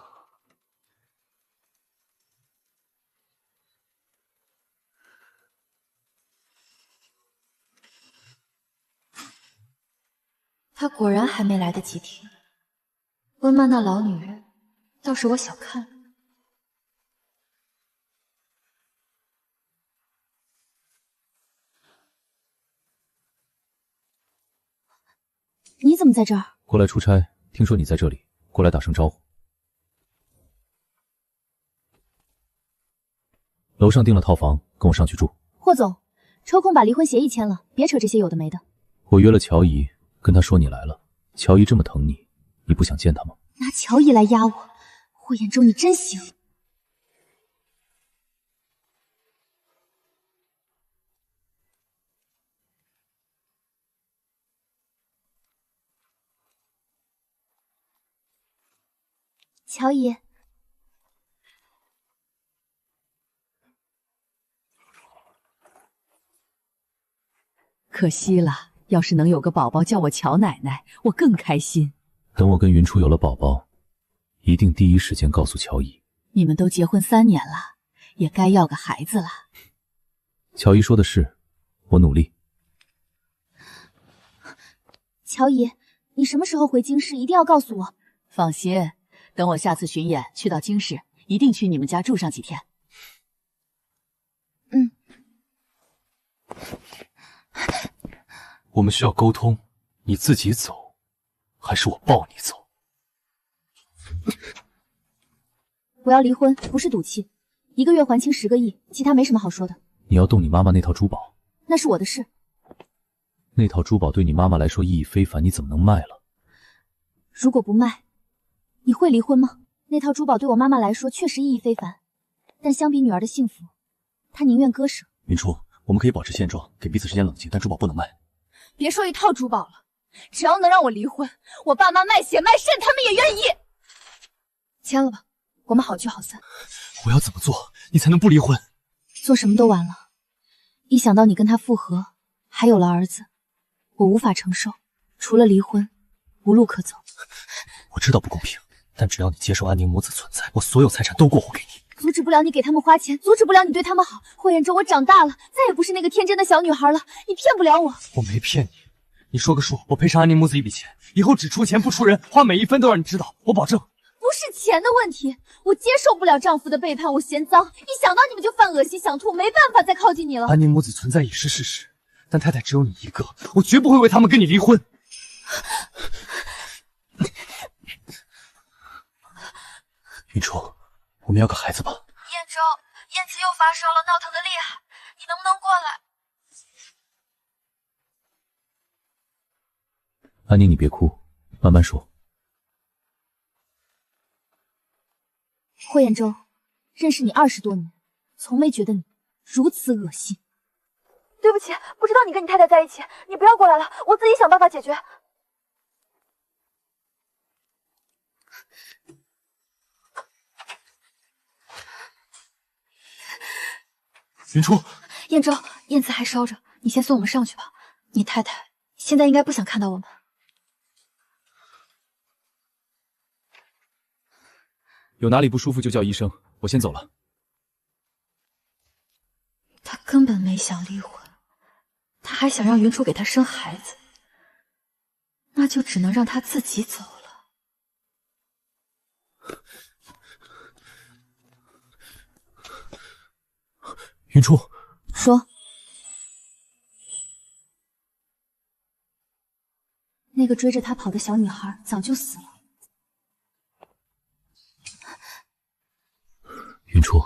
他果然还没来得及停。温曼那老女人，倒是我小看了。你怎么在这儿？过来出差，听说你在这里，过来打声招呼。楼上订了套房，跟我上去住。霍总，抽空把离婚协议签了，别扯这些有的没的。我约了乔姨，跟她说你来了。乔姨这么疼你，你不想见她吗？拿乔姨来压我，霍彦州你真行。乔姨，可惜了，要是能有个宝宝叫我乔奶奶，我更开心。等我跟云初有了宝宝，一定第一时间告诉乔姨。你们都结婚3年了，也该要个孩子了。乔姨说的是，我努力。乔姨，你什么时候回京市？一定要告诉我。放心。等我下次巡演去到京市，一定去你们家住上几天。我们需要沟通，你自己走，还是我抱你走？我要离婚，不是赌气，1个月还清10个亿，其他没什么好说的。你要动你妈妈那套珠宝，那是我的事。那套珠宝对你妈妈来说意义非凡，你怎么能卖了？如果不卖，你会离婚吗？那套珠宝对我妈妈来说确实意义非凡，但相比女儿的幸福，她宁愿割舍。云初，我们可以保持现状，给彼此时间冷静，但珠宝不能卖。别说一套珠宝了，只要能让我离婚，我爸妈卖血卖肾，他们也愿意。签了吧，我们好聚好散。我要怎么做，你才能不离婚？做什么都晚了。一想到你跟他复合，还有了儿子，我无法承受。除了离婚，无路可走。我知道不公平，但只要你接受安宁母子存在，我所有财产都过户给你。阻止不了你给他们花钱，阻止不了你对他们好。霍彦州，我长大了，再也不是那个天真的小女孩了，你骗不了我。我没骗你，你说个数，我赔偿安宁母子一笔钱，以后只出钱不出人，花每一分都让你知道，我保证。不是钱的问题，我接受不了丈夫的背叛，我嫌脏，一想到你们就犯恶心想吐，没办法再靠近你了。安宁母子存在已是事实，但太太只有你一个，我绝不会为他们跟你离婚。云初，我们要个孩子吧。燕州，燕子又发烧了，闹腾的厉害，你能不能过来？安宁，你别哭，慢慢说。霍彦州，认识你20多年，从没觉得你如此恶心。对不起，不知道你跟你太太在一起，你不要过来了，我自己想办法解决。云初，燕州，燕子还烧着，你先送我们上去吧。你太太现在应该不想看到我们。有哪里不舒服就叫医生，我先走了。他根本没想离婚，他还想让云初给他生孩子，那就只能让他自己走了。云初，说，那个追着他跑的小女孩早就死了。云初，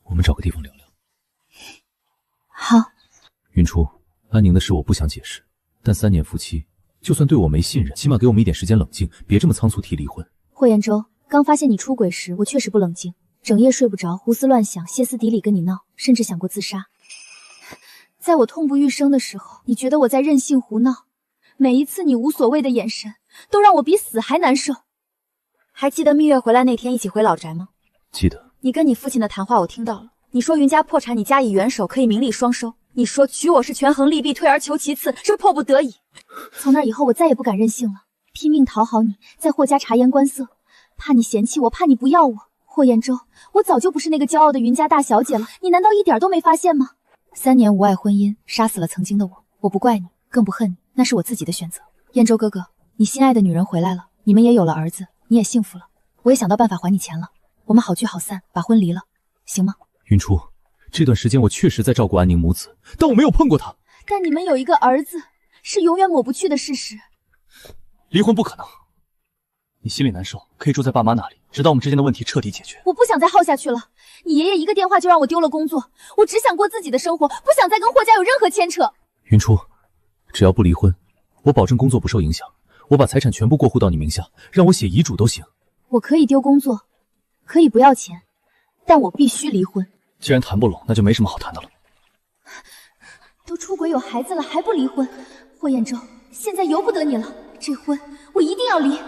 我们找个地方聊聊。好。云初，安宁的事我不想解释，但3年夫妻，就算对我没信任，起码给我们一点时间冷静，别这么仓促提离婚。霍彦州，刚发现你出轨时，我确实不冷静，整夜睡不着，胡思乱想，歇斯底里跟你闹，甚至想过自杀。在我痛不欲生的时候，你觉得我在任性胡闹，每一次你无所谓的眼神，都让我比死还难受。还记得蜜月回来那天一起回老宅吗？记得。你跟你父亲的谈话我听到了，你说云家破产，你家以元首可以名利双收。你说娶我是权衡利弊，退而求其次，是迫不得已。从那以后，我再也不敢任性了，拼命讨好你，在霍家察言观色，怕你嫌弃我，怕你不要我。霍彦舟，我早就不是那个骄傲的云家大小姐了，你难道一点都没发现吗？3年无爱婚姻，杀死了曾经的我，我不怪你，更不恨你，那是我自己的选择。彦舟哥哥，你心爱的女人回来了，你们也有了儿子，你也幸福了，我也想到办法还你钱了，我们好聚好散，把婚离了，行吗？云初，这段时间我确实在照顾安宁母子，但我没有碰过她。但你们有一个儿子，是永远抹不去的事实。离婚不可能，你心里难受，可以住在爸妈那里，直到我们之间的问题彻底解决。我不想再耗下去了，你爷爷一个电话就让我丢了工作，我只想过自己的生活，不想再跟霍家有任何牵扯。云初，只要不离婚，我保证工作不受影响，我把财产全部过户到你名下，让我写遗嘱都行。我可以丢工作，可以不要钱，但我必须离婚。既然谈不拢，那就没什么好谈的了。都出轨有孩子了还不离婚，霍彦舟，现在由不得你了，这婚我一定要离。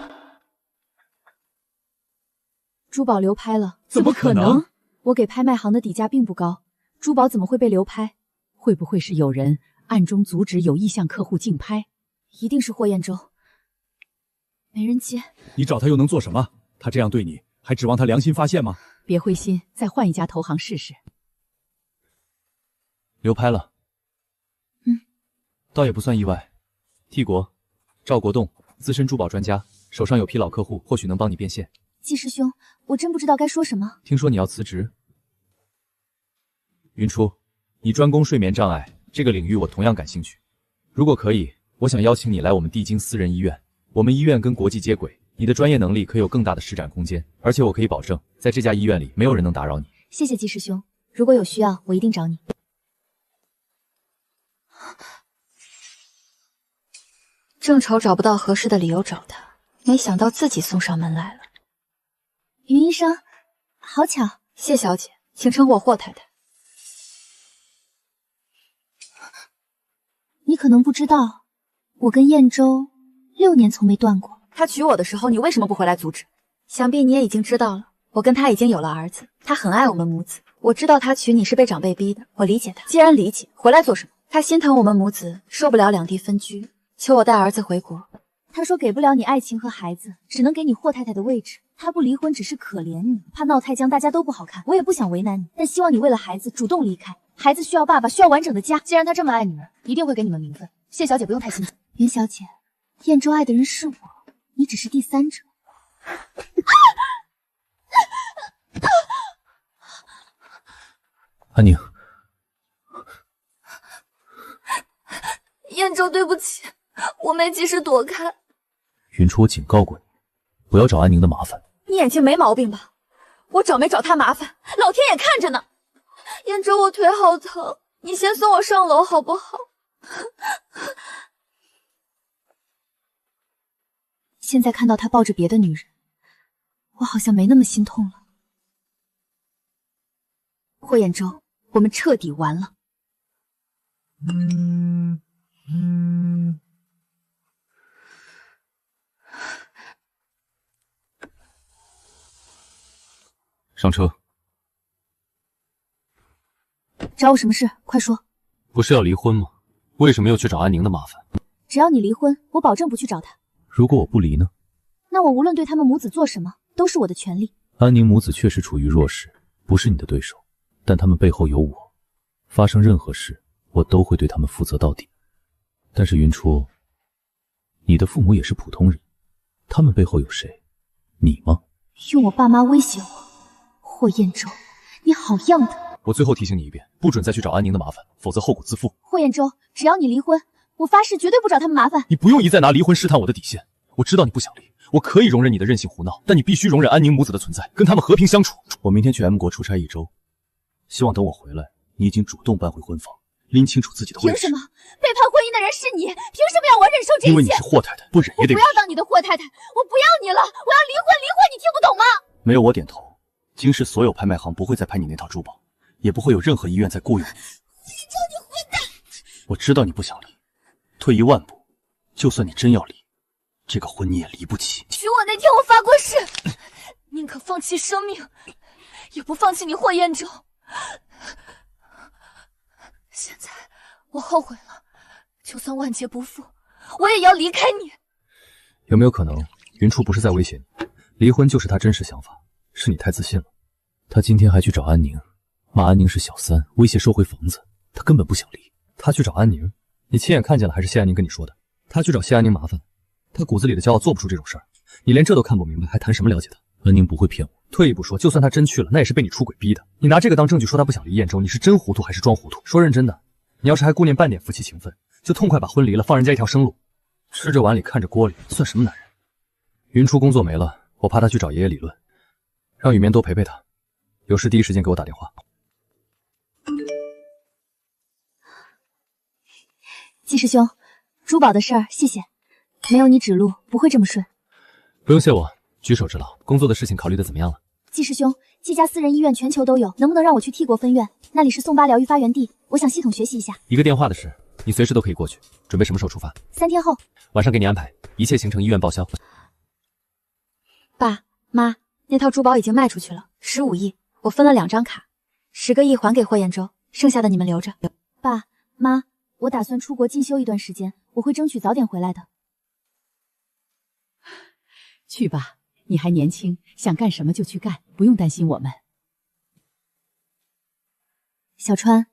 珠宝流拍了，怎么可能？我给拍卖行的底价并不高，珠宝怎么会被流拍？会不会是有人暗中阻止有意向客户竞拍？一定是霍彦舟，没人接。你找他又能做什么？他这样对你，还指望他良心发现吗？别灰心，再换一家投行试试。流拍了，倒也不算意外。T 国，赵国栋，资深珠宝专家，手上有批老客户，或许能帮你变现。季师兄，我真不知道该说什么。听说你要辞职。云初，你专攻睡眠障碍这个领域，我同样感兴趣。如果可以，我想邀请你来我们帝京私人医院。我们医院跟国际接轨，你的专业能力可有更大的施展空间，而且我可以保证，在这家医院里，没有人能打扰你。谢谢季师兄，如果有需要，我一定找你。正愁找不到合适的理由找他，没想到自己送上门来了。云医生，好巧。谢小姐，请称我霍太太。你可能不知道，我跟彦舟6年从没断过。他娶我的时候，你为什么不回来阻止？想必你也已经知道了，我跟他已经有了儿子，他很爱我们母子。我知道他娶你是被长辈逼的，我理解他。既然理解，回来做什么？他心疼我们母子，受不了两地分居，求我带儿子回国。他说给不了你爱情和孩子，只能给你霍太太的位置。他不离婚只是可怜你，怕闹太僵，大家都不好看。我也不想为难你，但希望你为了孩子主动离开。孩子需要爸爸，需要完整的家。既然他这么爱女儿，一定会给你们名分。谢小姐不用太心疼。云小姐，彦舟爱的人是我，你只是第三者。安宁，彦舟，对不起，我没及时躲开。云初，我警告过你，不要找安宁的麻烦。你眼睛没毛病吧？我找没找他麻烦，老天也看着呢。彦舟，我腿好疼，你先送我上楼好不好？现在看到他抱着别的女人，我好像没那么心痛了。霍彦舟，我们彻底完了。上车。找我什么事？快说。不是要离婚吗？为什么又去找安宁的麻烦？只要你离婚，我保证不去找他。如果我不离呢？那我无论对他们母子做什么，都是我的权利。安宁母子确实处于弱势，不是你的对手，但他们背后有我，发生任何事，我都会对他们负责到底。但是云初，你的父母也是普通人，他们背后有谁？你吗？用我爸妈威胁我，霍彦舟，你好样的！我最后提醒你一遍，不准再去找安宁的麻烦，否则后果自负。霍彦舟，只要你离婚，我发誓绝对不找他们麻烦。你不用一再拿离婚试探我的底线。我知道你不想离，我可以容忍你的任性胡闹，但你必须容忍安宁母子的存在，跟他们和平相处。我明天去 M 国出差1周，希望等我回来，你已经主动搬回婚房，拎清楚自己的位置。凭什么背叛婚姻的人是你？凭什么要我忍受这一切？因为你是霍太太，不忍也得忍。我不要当你的霍太太，我不要你了，我要离婚！离婚，你听不懂吗？没有我点头，京市所有拍卖行不会再拍你那套珠宝，也不会有任何医院再雇佣你。燕州，你混蛋！我知道你不想离，退一万步，就算你真要离，这个婚你也离不起。娶我那天我发过誓，宁可放弃生命，也不放弃你霍彦州。现在我后悔了，就算万劫不复，我也要离开你。有没有可能，云初不是在威胁你，离婚就是他真实想法，是你太自信了。他今天还去找安宁，骂安宁是小三，威胁收回房子，他根本不想离。他去找安宁，你亲眼看见了还是谢安宁跟你说的？他去找谢安宁麻烦，他骨子里的骄傲做不出这种事儿，你连这都看不明白，还谈什么了解他？安宁不会骗我。退一步说，就算他真去了，那也是被你出轨逼的。你拿这个当证据说他不想离燕州，你是真糊涂还是装糊涂？说认真的，你要是还顾念半点夫妻情分，就痛快把婚离了，放人家一条生路。吃着碗里看着锅里，算什么男人？云初工作没了，我怕他去找爷爷理论，让雨眠多陪陪他，有事第一时间给我打电话。季师兄，珠宝的事儿谢谢，没有你指路不会这么顺。不用谢我，举手之劳。工作的事情考虑的怎么样了？季师兄，季家私人医院全球都有，能不能让我去替国分院？那里是宋巴疗愈发源地，我想系统学习一下。一个电话的事，你随时都可以过去。准备什么时候出发？3天后。晚上给你安排，一切行程医院报销。爸妈，那套珠宝已经卖出去了，15亿，我分了2张卡，10个亿还给霍彦州，剩下的你们留着。爸妈，我打算出国进修一段时间，我会争取早点回来的。去吧，你还年轻，想干什么就去干，不用担心我们。小川，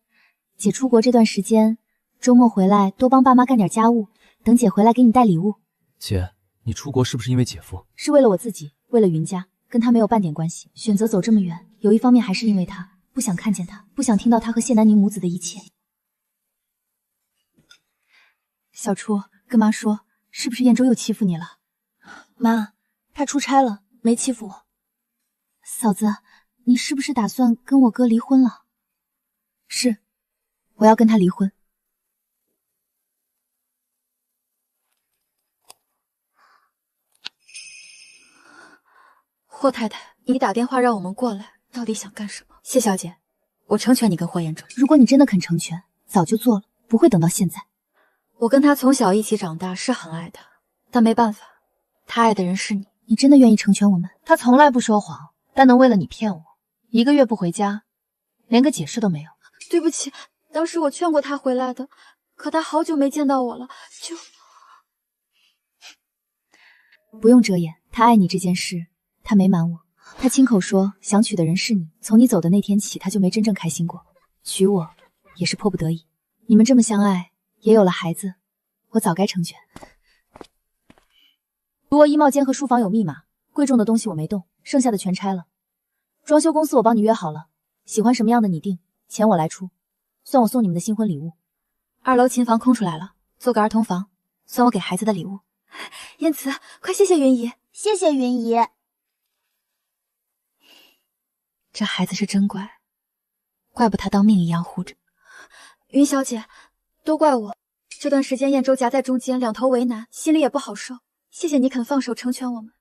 姐出国这段时间，周末回来多帮爸妈干点家务，等姐回来给你带礼物。姐，你出国是不是因为姐夫？是为了我自己，为了云家，跟他没有半点关系。选择走这么远，有一方面还是因为他，不想看见他，不想听到他和谢南宁母子的一切。小初，跟妈说，是不是燕州又欺负你了？妈，他出差了，没欺负我。嫂子，你是不是打算跟我哥离婚了？是，我要跟他离婚。霍太太，你打电话让我们过来，到底想干什么？谢小姐，我成全你跟霍彦州。如果你真的肯成全，早就做了，不会等到现在。我跟他从小一起长大，是很爱他，但没办法，他爱的人是你。你真的愿意成全我们？他从来不说谎，但能为了你骗我，1个月不回家，连个解释都没有。对不起，当时我劝过他回来的，可他好久没见到我了，就……不用遮掩，他爱你这件事，他没瞒我。他亲口说想娶的人是你，从你走的那天起，他就没真正开心过。娶我也是迫不得已。你们这么相爱，也有了孩子，我早该成全。不过衣帽间和书房有密码，贵重的东西我没动，剩下的全拆了。装修公司我帮你约好了，喜欢什么样的你定，钱我来出，算我送你们的新婚礼物。2楼琴房空出来了，做个儿童房，算我给孩子的礼物。燕慈，快谢谢云姨。谢谢云姨。这孩子是真乖，怪不他当命一样护着。云小姐，都怪我，这段时间燕州夹在中间，两头为难，心里也不好受。谢谢你肯放手成全我们。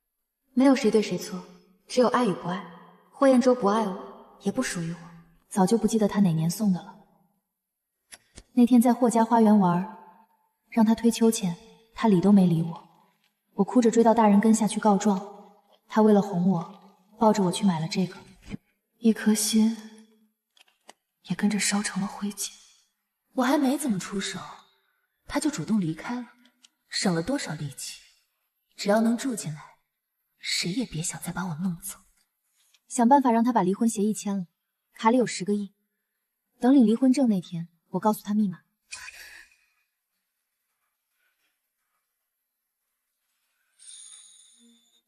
没有谁对谁错，只有爱与不爱。霍彦州不爱我，也不属于我。早就不记得他哪年送的了。那天在霍家花园玩，让他推秋千，他理都没理我。我哭着追到大人跟下去告状，他为了哄我，抱着我去买了这个。一颗心也跟着烧成了灰烬。我还没怎么出手，他就主动离开了，省了多少力气。只要能住进来，谁也别想再把我弄走。想办法让他把离婚协议签了，卡里有10个亿。等领离婚证那天，我告诉他密码。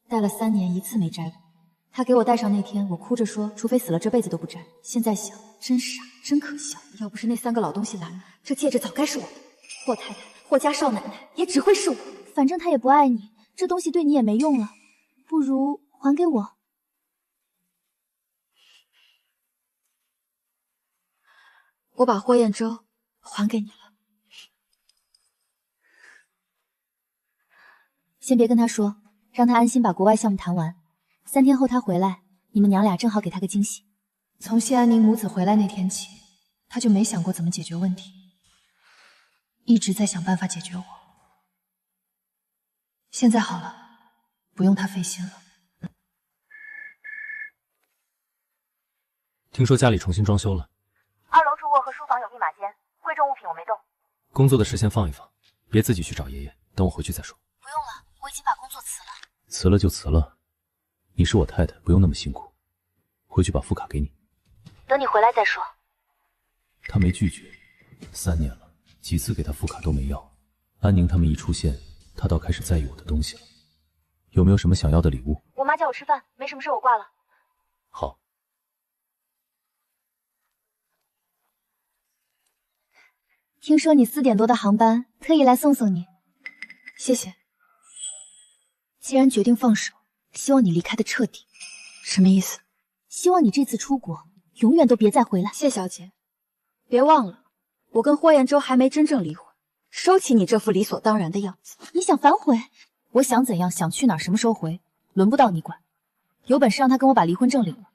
戴了3年，一次没摘过。他给我戴上那天，我哭着说，除非死了，这辈子都不摘。现在想，真傻，真可笑。要不是那3个老东西拦，这戒指早该是我的。霍太太、霍家少奶奶也只会是我。反正他也不爱你，这东西对你也没用了，不如还给我。我把霍彦州还给你了。先别跟他说，让他安心把国外项目谈完。3天后他回来，你们娘俩正好给他个惊喜。从谢安宁母子回来那天起，他就没想过怎么解决问题，一直在想办法解决我。现在好了，不用他费心了。听说家里重新装修了， 2楼主卧和书房有密码间，贵重物品我没动。工作的事先放一放，别自己去找爷爷，等我回去再说。不用了，我已经把工作辞了。辞了就辞了，你是我太太，不用那么辛苦。回去把副卡给你。等你回来再说。他没拒绝，3年了，几次给他副卡都没要。安宁他们一出现，他倒开始在意我的东西了。有没有什么想要的礼物？我妈叫我吃饭，没什么事，我挂了。好。听说你4点多的航班，特意来送你。谢谢。既然决定放手，希望你离开的彻底。什么意思？希望你这次出国，永远都别再回来。谢小姐，别忘了，我跟霍彦洲还没真正离婚，收起你这副理所当然的样子。你想反悔？我想怎样，想去哪儿，什么时候回，轮不到你管。有本事让他跟我把离婚证领了，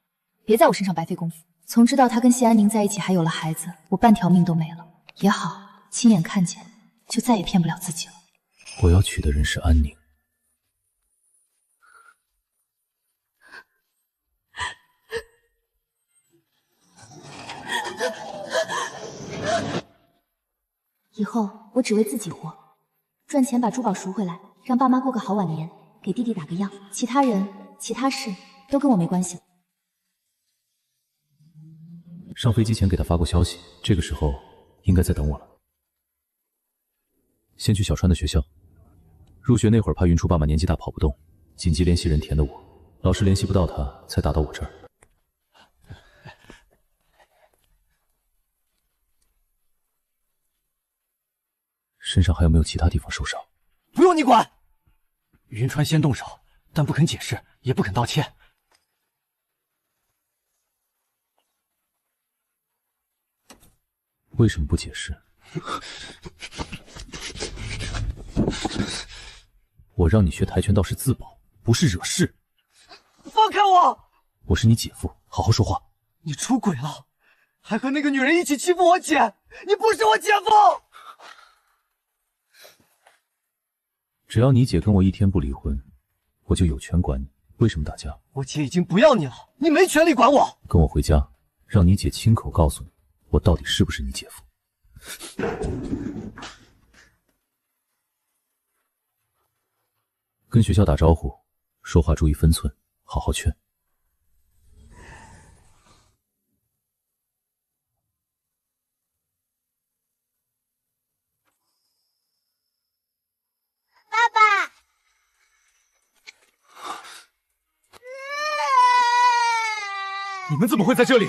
别在我身上白费功夫。从知道他跟谢安宁在一起还有了孩子，我半条命都没了。也好，亲眼看见，就再也骗不了自己了。我要娶的人是安宁。以后我只为自己活，赚钱把珠宝赎回来，让爸妈过个好晚年，给弟弟打个样。其他人、其他事都跟我没关系了。上飞机前给他发过消息，这个时候应该在等我了。先去小川的学校，入学那会儿怕云初爸妈年纪大跑不动，紧急联系人填的我，老师联系不到他，才打到我这儿。身上还有没有其他地方受伤？不用你管。云川先动手，但不肯解释，也不肯道歉。为什么不解释？我让你学跆拳道是自保，不是惹事。放开我！我是你姐夫，好好说话。你出轨了，还和那个女人一起欺负我姐，你不是我姐夫！只要你姐跟我一天不离婚，我就有权管你。为什么打架？我姐已经不要你了，你没权利管我。跟我回家，让你姐亲口告诉你，我到底是不是你姐夫。跟学校打招呼，说话注意分寸，好好劝。爸爸，你们怎么会在这里？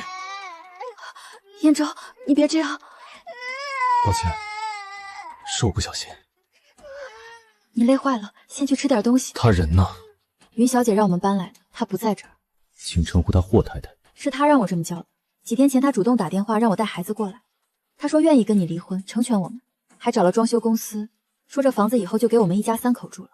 燕州，你别这样。抱歉，是我不小心。你累坏了，先去吃点东西。他人呢？云小姐让我们搬来的，她不在这儿。请称呼她霍太太。是她让我这么叫的。几天前她主动打电话让我带孩子过来，她说愿意跟你离婚，成全我们，还找了装修公司，说这房子以后就给我们一家3口住了。